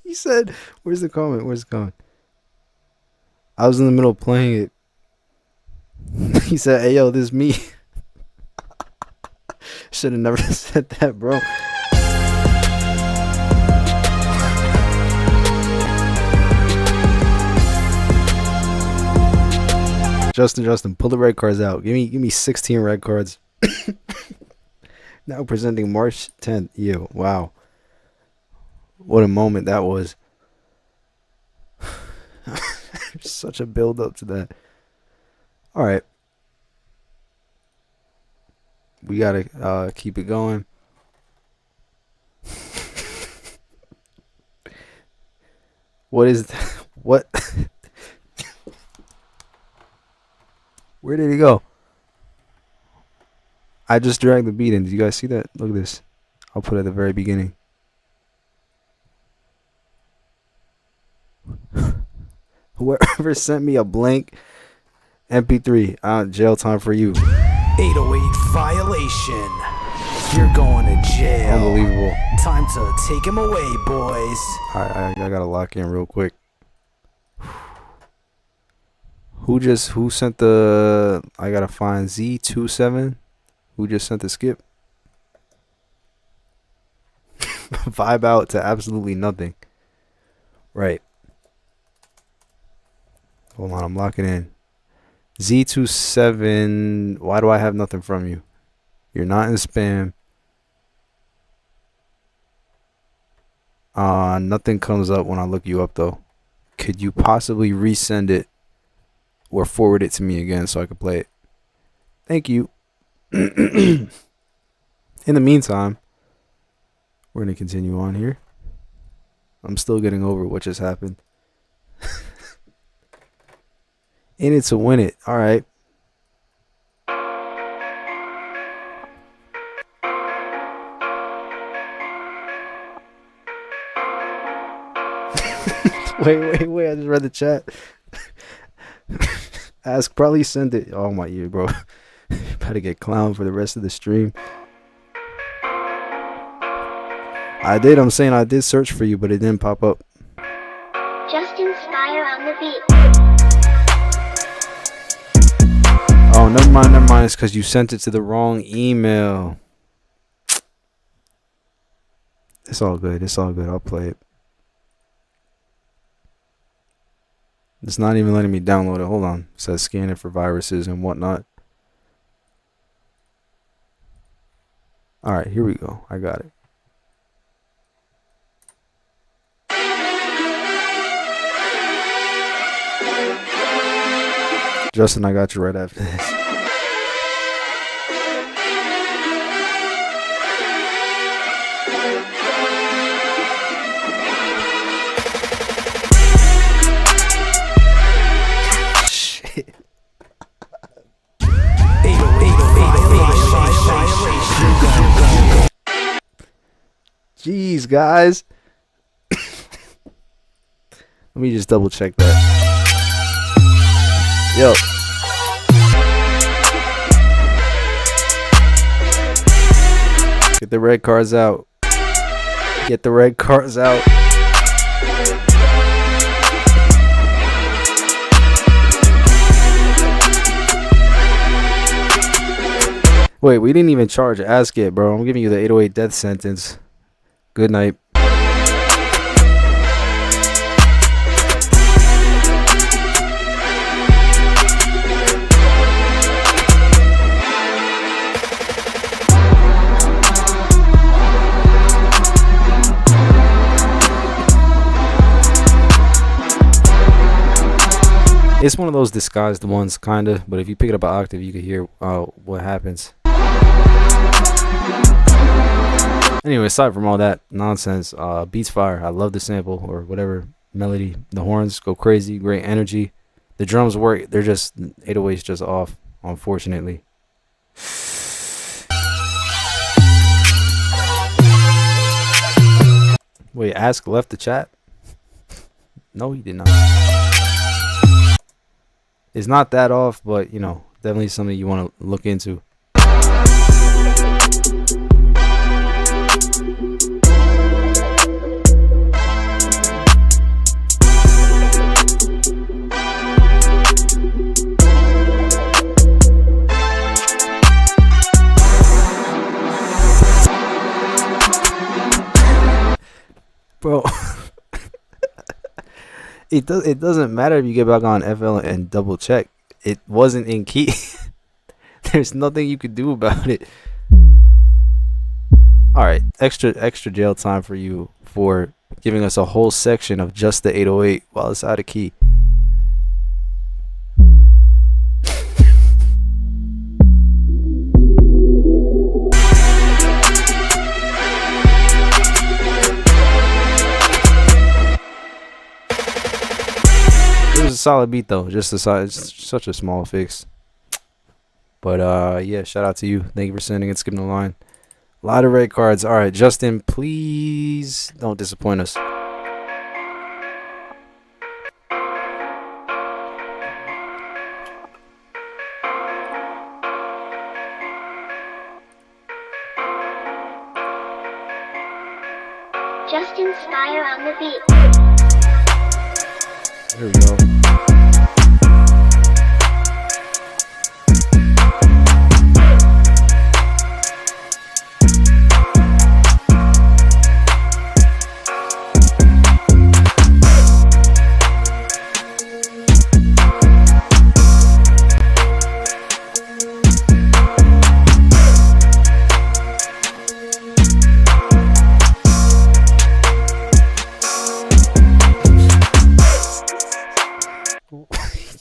S1: He said, where's the comment? Where's the comment? I was in the middle of playing it. He said, hey yo, this is me. Should have never said that, bro. Justin, pull the red cards out. Give me 16 red cards. Now presenting March 10th. Ew, wow. What a moment that was. Such a build up to that. All right. We got to keep it going. What is that? What? Where did he go? I just dragged the beat in. Did you guys see that? Look at this. I'll put it at the very beginning. Whoever sent me a blank MP3, jail time for you.
S2: 808 violation. You're going to jail.
S1: Unbelievable.
S2: Time to take him away, boys.
S1: I gotta lock in real quick. Who sent the, I gotta find Z27. Who just sent the skip? vibe out to absolutely nothing. Right. Hold on, I'm locking in. Z27, why do I have nothing from you? You're not in spam. Nothing comes up when I look you up though. Could you possibly resend it or forward it to me again so I could play it? Thank you. In the meantime, we're going to continue on here. I'm still getting over what just happened. In it to win it. All right. Wait. I just read the chat. Ask, probably send it. Oh my ear, bro. About to get clowned for the rest of the stream. I did. I'm saying I did search for you, but it didn't pop up.
S12: Just Inspire on the beat.
S1: Oh, never mind. It's because you sent it to the wrong email. It's all good. I'll play it. It's not even letting me download it. Hold on. It says scan it for viruses and whatnot. All right, here we go. I got it. Justin, I got you right after this. Shit. Jeez, guys. Let me just double check that. Yo. Get the red cards out. Get the red cards out. Wait, we didn't even charge Ask It, bro. I'm giving you the 808 death sentence. Good night. It's one of those disguised ones, kinda, but if you pick it up an octave, you can hear what happens. Anyway, aside from all that nonsense, beats fire. I love the sample or whatever melody. The horns go crazy, great energy. The drums work. They're just 808's just off, unfortunately. Wait, Ask left the chat? No, he did not. It's not that off, but you know, definitely something you want to look into. Bro, it doesn't matter if you get back on FL and double check. It wasn't in key. There's nothing you could do about it. All right, extra jail time for you for giving us a whole section of just the 808 while it's out of key. It was a solid beat though, it's such a small fix. But yeah, shout out to you. Thank you for sending and skipping the line. A lot of red cards. All right, Justin, please don't disappoint us.
S12: Just Inspire on the beat.
S1: There we go.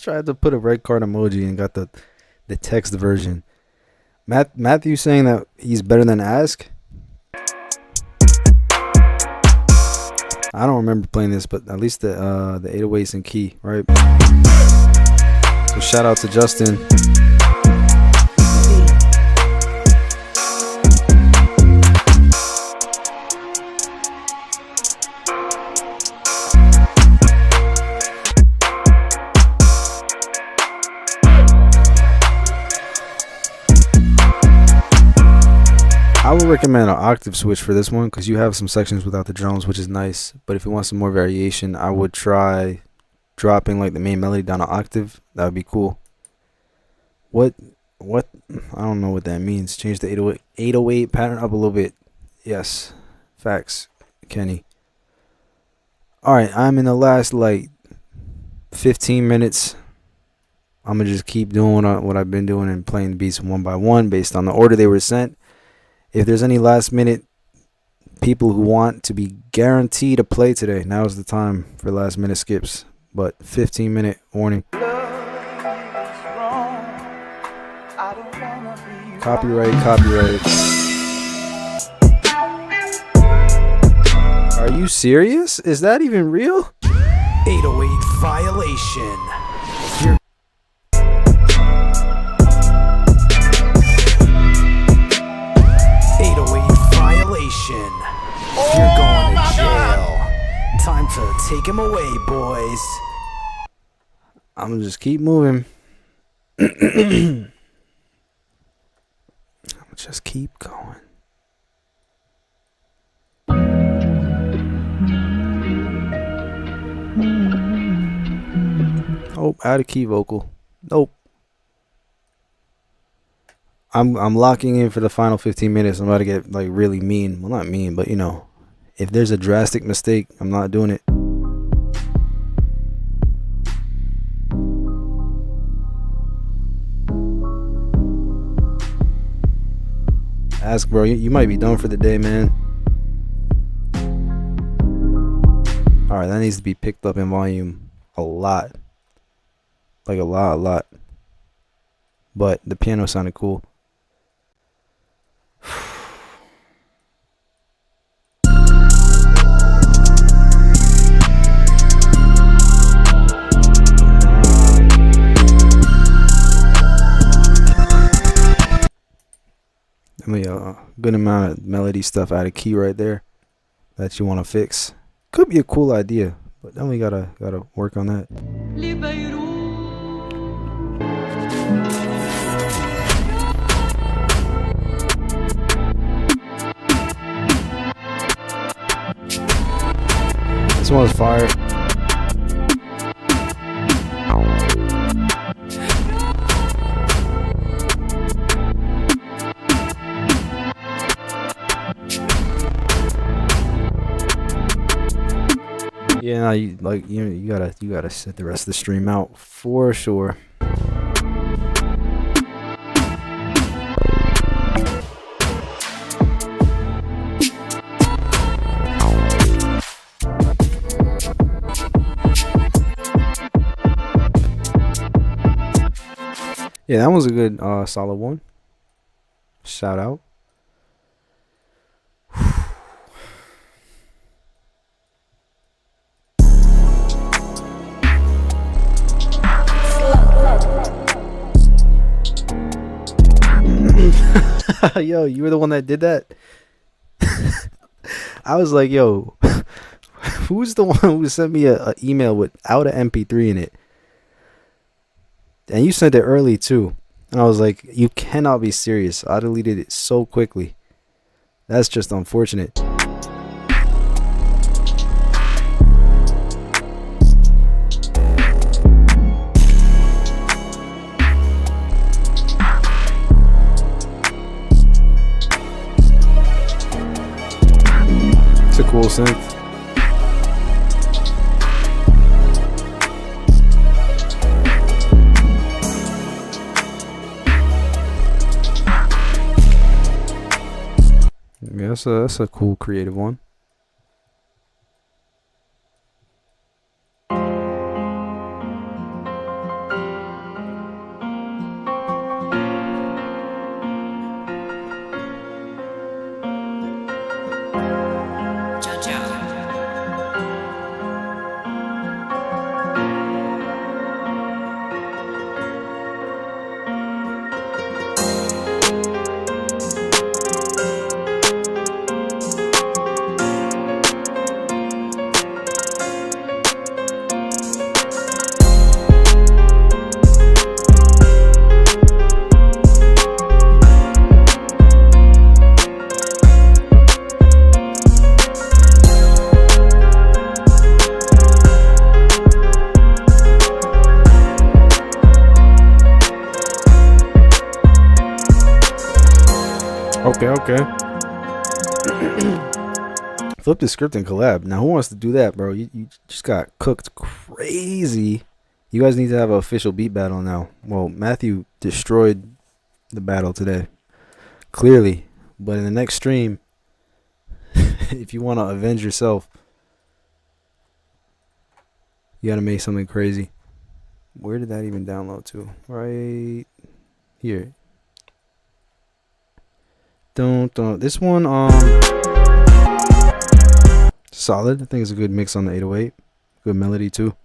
S1: Tried to put a red card emoji and got the text version. Matthew saying that he's better than Ask. I don't remember playing this, but at least the 808s and key, right? So shout out to Justin. I would recommend an octave switch for this one because you have some sections without the drums, which is nice. But if you want some more variation, I would try dropping like the main melody down an octave. That would be cool. What? I don't know what that means. Change the 808 pattern up a little bit. Yes. Facts, Kenny. Alright, I'm in the last like 15 minutes. I'm going to just keep doing what I've been doing and playing the beats one by one based on the order they were sent. If there's any last minute people who want to be guaranteed to play today, now is the time for last minute skips. But 15-minute warning. Copyright. Are you serious? Is that even real?
S2: 808 violation. Here. 808 violation. You're going to jail. Time to take him away, boys.
S1: I'm gonna just keep moving. Just keep going. Oh, out of key vocal. Nope. I'm locking in for the final 15 minutes. I'm about to get like really mean. Well, not mean, but you know, if there's a drastic mistake, I'm not doing it. Ask, bro, you might be done for the day, man. Alright, that needs to be picked up in volume a lot. Like a lot. But the piano sounded cool. I mean, a good amount of melody stuff out of key right there that you want to fix. Could be a cool idea, but then we gotta work on that. This one's fire. Yeah, you gotta set the rest of the stream out for sure. Yeah, that was a good solid one. Shout out. Yo, you were the one that did that? I was like, yo, who's the one who sent me a email without an MP3 in it? And you sent it early too. And I was like, you cannot be serious. I deleted it so quickly. That's just unfortunate. It's a cool synth. Yeah, that's a cool creative one. Okay. Flip the script and collab. Now, who wants to do that, bro? You just got cooked crazy. You guys need to have an official beat battle now. Well, Matthew destroyed the battle today, clearly. But in the next stream, if you want to avenge yourself, you got to make something crazy. Where did that even download to? Right here. Don't. This one, solid. I think it's a good mix on the 808. Good melody too.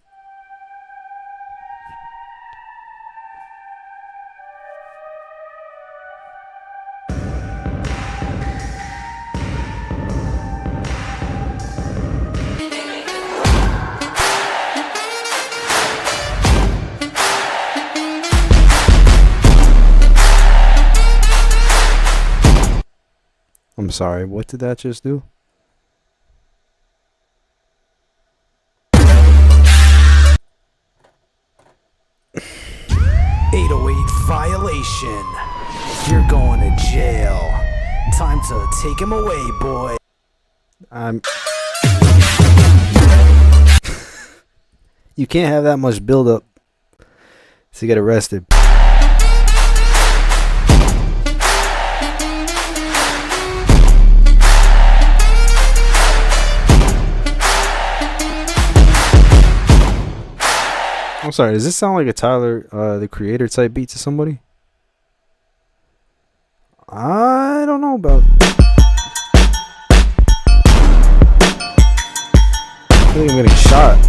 S1: I'm sorry, what did that just do?
S2: Violation. You're going to jail. Time to take him away, boy.
S1: You can't have that much build up to get arrested. I'm sorry, does this sound like a Tyler, the Creator type beat to somebody? I don't know about. I think I'm getting shot.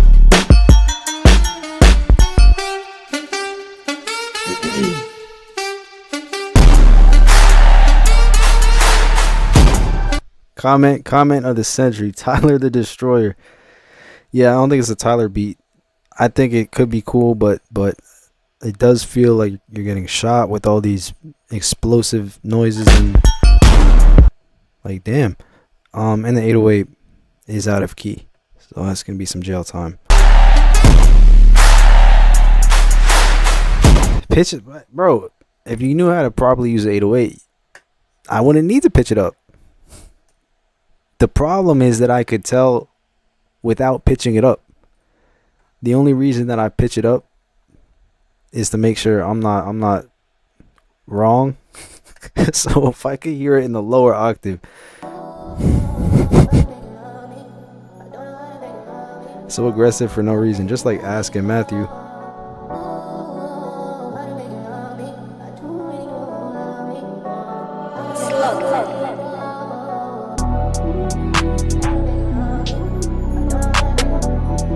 S1: Comment of the century, Tyler the Destroyer. Yeah, I don't think it's a Tyler beat. I think it could be cool, but it does feel like you're getting shot with all these explosive noises and like damn. And the 808 is out of key, so that's gonna be some jail time. Pitch it, bro. If you knew how to properly use the 808, I wouldn't need to pitch it up. The problem is that I could tell without pitching it up. The only reason that I pitch it up is to make sure I'm not wrong. So if I could hear it in the lower octave. So aggressive for no reason, just like asking Matthew.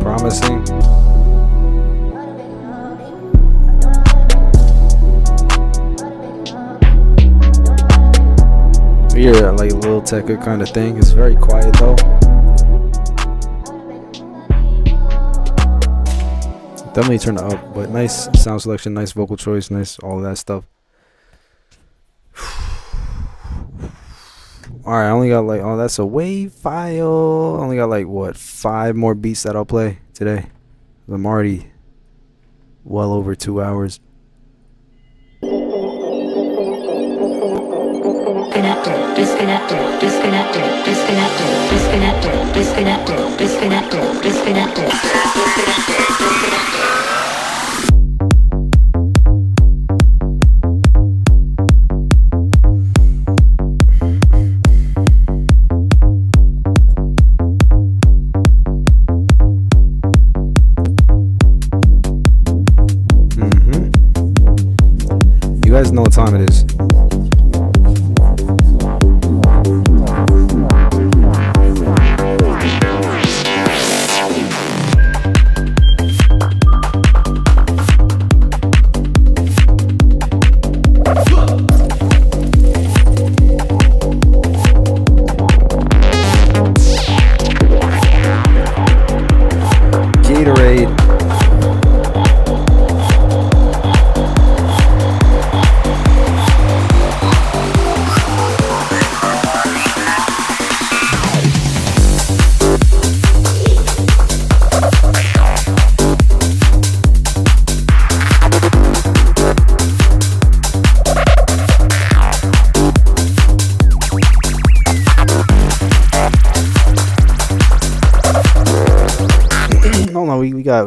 S1: Promising. Yeah, like a little techno kind of thing. It's very quiet though. Definitely turn it up, but nice sound selection, nice vocal choice, nice all of that stuff. Alright, I only got like, oh, that's a WAV file. I only got like, what, 5 more beats that I'll play today. I'm already well over 2 hours.
S7: Disconnected.
S1: You guys know what time it is.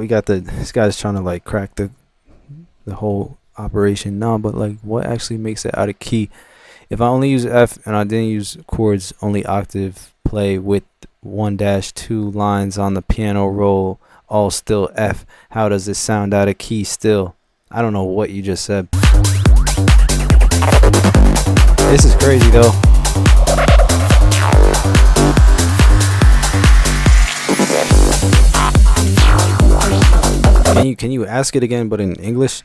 S1: got this guy's trying to like crack the whole operation. No, but like what actually makes it out of key? If I only use F and I didn't use chords, only octave play with 1-2 lines on the piano roll, all still F, how does it sound out of key still? I don't know what you just said. This is crazy though. Can you ask it again but in English?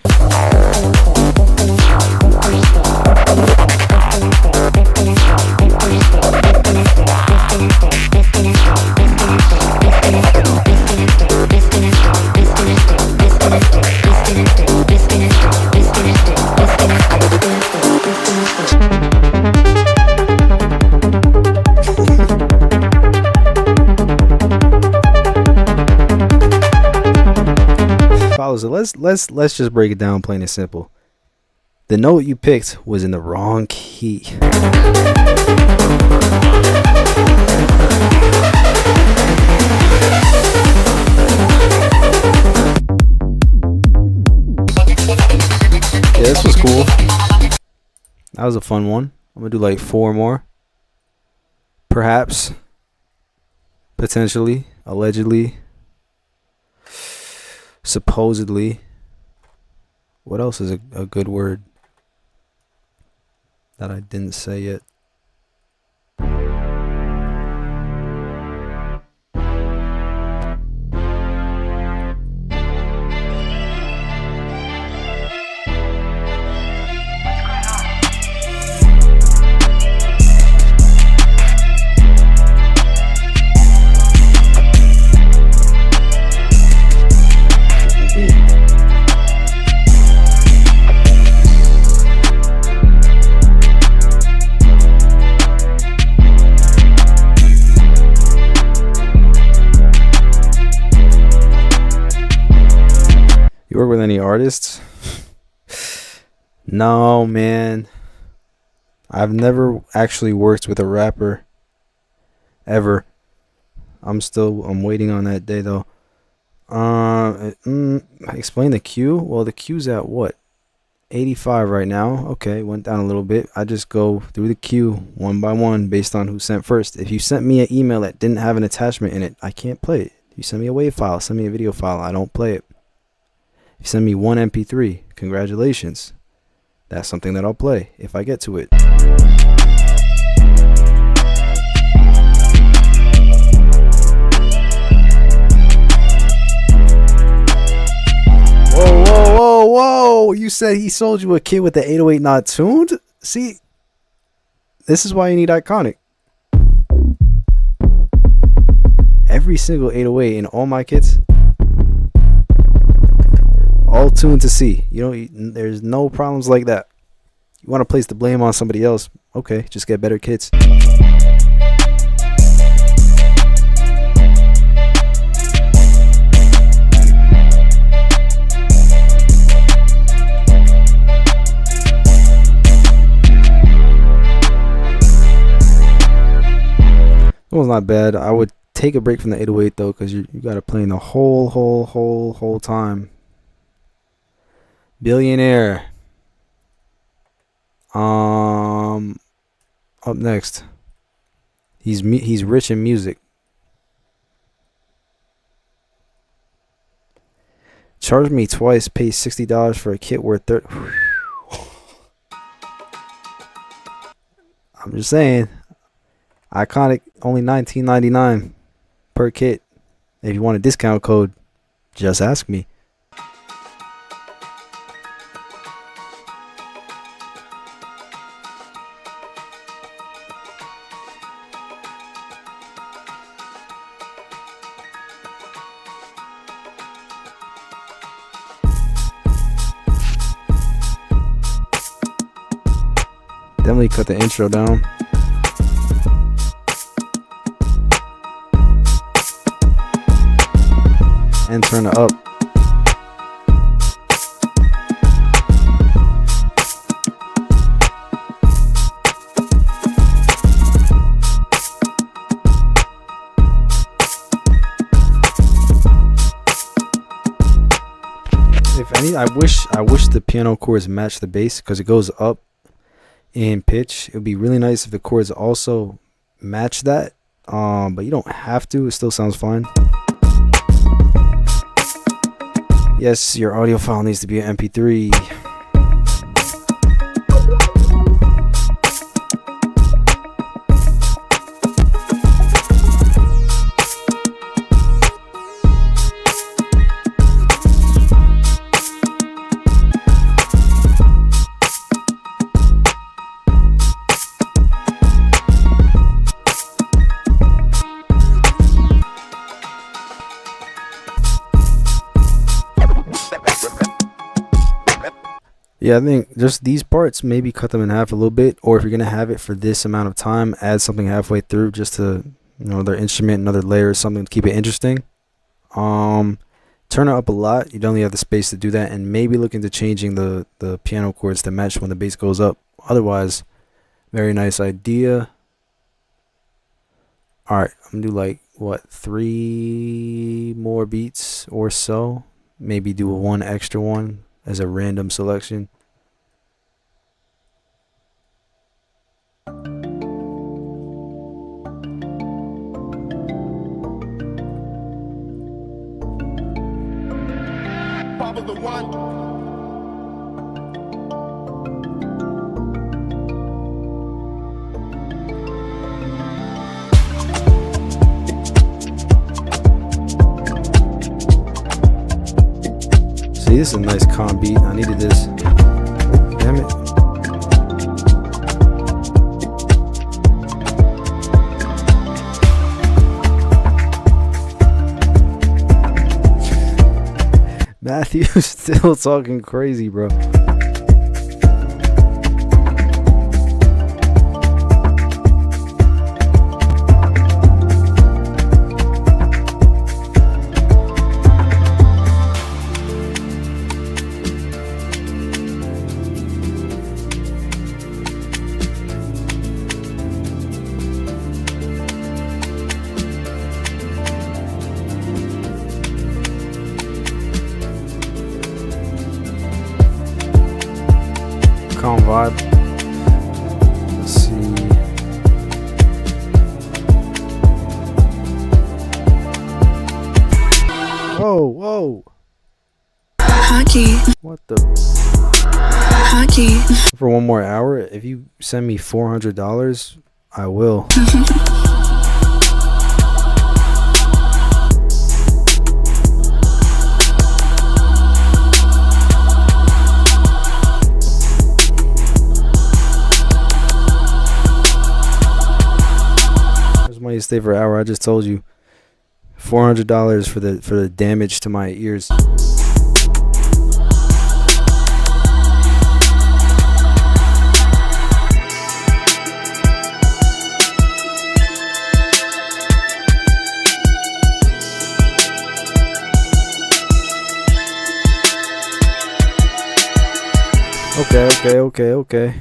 S1: So let's just break it down plain and simple. The note you picked was in the wrong key. Yeah, this was cool. That was a fun one. I'm gonna do like 4 more. Perhaps. Potentially. Allegedly. Supposedly. What else is a good word that I didn't say yet? You work with any artists? No, man. I've never actually worked with a rapper. Ever. I'm waiting on that day though. Explain the queue? Well, the queue's at what? 85 right now. Okay, went down a little bit. I just go through the queue one by one based on who sent first. If you sent me an email that didn't have an attachment in it, I can't play it. You send me a WAV file, send me a video file, I don't play it. If you send me ONE MP3, congratulations. That's something that I'll play if I get to it. Whoa, whoa, whoa, whoa. You said he sold you a kit with the 808 not tuned? See, this is why you need Iconic. Every single 808 in all my kits, all tuned to C. There's no problems like that. You want to place the blame on somebody else? Okay, just get better kits. It was not bad. I would take a break from the 808 though, because you got to play in the whole time. Billionaire. Up next. He's rich in music. Charge me twice, pay $60 for a kit worth $30. I'm just saying. Iconic, only $19.99 per kit. If you want a discount code, just ask me. Definitely cut the intro down. And turn it up. If any, I wish the piano chords match the bass because it goes up in pitch. It would be really nice if the chords also match that. But you don't have to. It still sounds fine. Yes, your audio file needs to be an MP3. Yeah, I think just these parts, maybe cut them in half a little bit, or if you're gonna have it for this amount of time, add something halfway through just to, you know, another instrument, another layer, something to keep it interesting. Turn it up a lot. You don't really have the space to do that, and maybe look into changing the piano chords to match when the bass goes up. Otherwise, very nice idea. All right, I'm gonna do like what, 3 more beats or so. Maybe do one extra one as a random selection.
S3: Bobble the one.
S1: See, this is a nice calm beat. I needed this. Damn it. Matthew's still talking crazy, bro. Calm vibe. Let's see. Whoa, whoa.
S13: Hockey.
S1: What the?
S13: Hockey.
S1: For one more hour, if you send me $400, I will. Money to stay for an hour. I just told you $400 for the damage to my ears. Okay.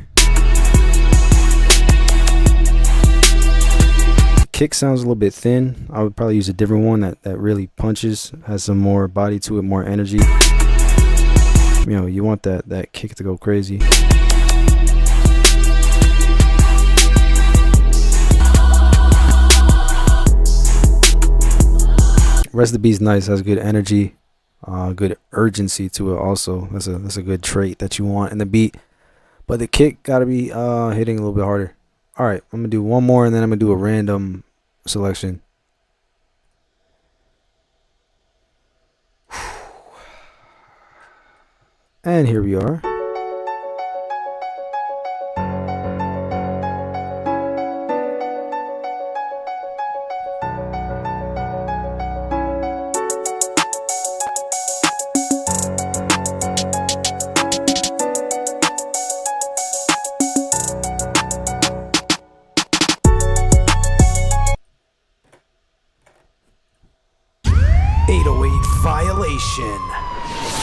S1: Kick sounds a little bit thin. I would probably use a different one that really punches, has some more body to it, more energy. You know, you want that kick to go crazy. Rest of the beat's nice, has good energy, good urgency to it also. That's a good trait that you want in the beat. But the kick gotta be hitting a little bit harder. Alright, I'm gonna do one more and then I'm gonna do a random selection. And here we are.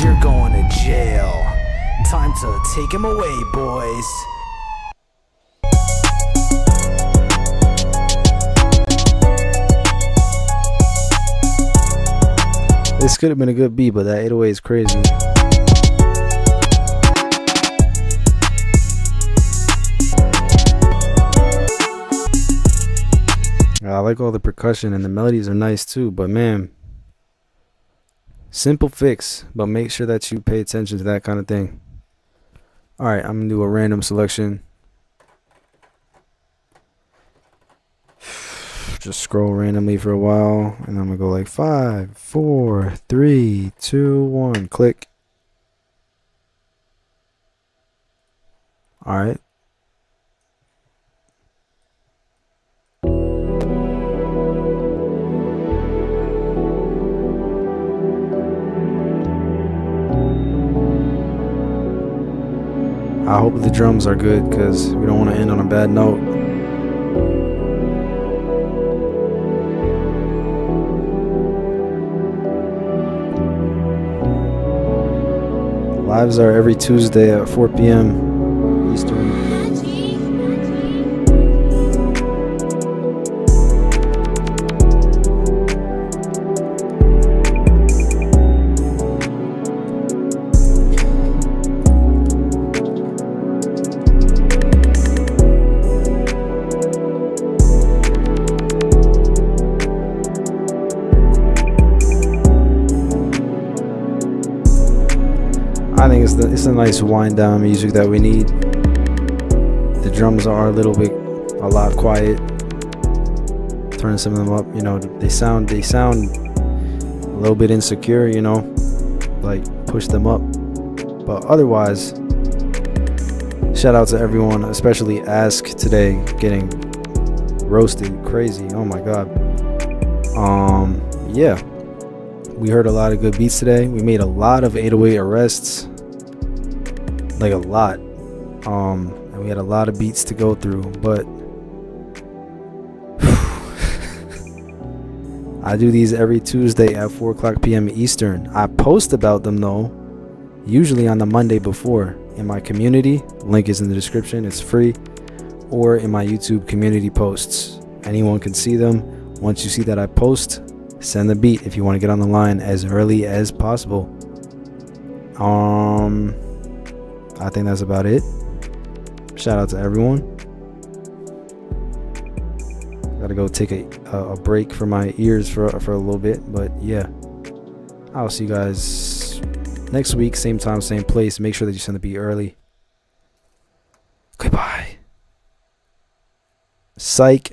S2: You're going to jail. Time to take him away, boys.
S1: This could have been a good beat, but that 808 is crazy. like all the percussion, and the melodies are nice too. But man, simple fix, but make sure that you pay attention to that kind of thing. All right, I'm gonna do a random selection. Just scroll randomly for a while, and I'm gonna go like 5, 4, 3, 2, 1. Click. All right. I hope the drums are good, because we don't want to end on a bad note. Lives are every Tuesday at 4 p.m. Eastern. I think it's a nice wind down music that we need. The drums are a lot quiet. Turn some of them up, you know. They sound a little bit insecure, you know, like push them up. But otherwise, shout out to everyone, especially Ask today, getting roasted crazy. Oh my god. Yeah. We heard a lot of good beats today. We made a lot of 808 arrests. Like a lot. And we had a lot of beats to go through, but I do these every Tuesday at 4 o'clock p.m. Eastern. I post about them though, usually on the Monday before, in my community. Link is in the description. It's free. Or in my YouTube community posts. Anyone can see them. Once you see that I post, send the beat if you want to get on the line as early as possible. I think that's about it. Shout out to everyone. Gotta go take a break for my ears for a little bit, but yeah, I'll see you guys next week, same time, same place. Make sure that you send the beat early. Goodbye. Psych.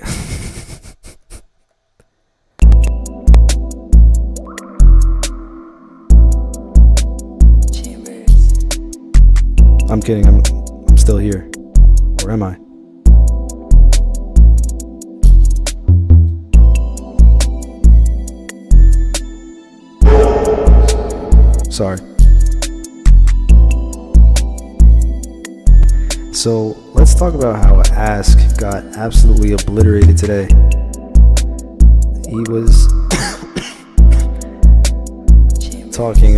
S1: I'm kidding. I'm still here. Or am I? Sorry. So let's talk about how Ask got absolutely obliterated today. He was talking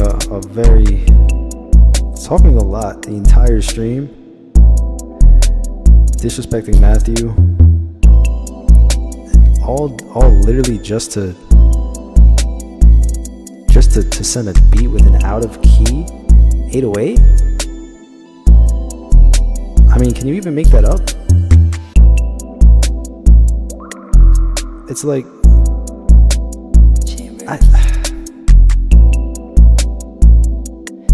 S1: talking a lot the entire stream, disrespecting Matthew, all literally just to send a beat with an out of key 808. I mean, can you even make that up? It's like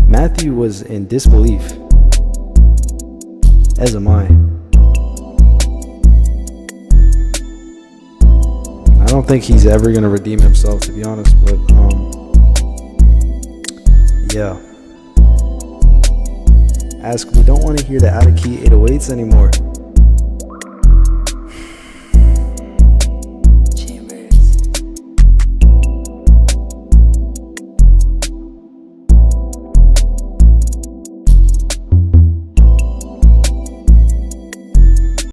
S1: Matthew was in disbelief, as am I. I don't think he's ever gonna redeem himself, to be honest, but yeah. Ask, we don't want to hear the out of key 808s anymore.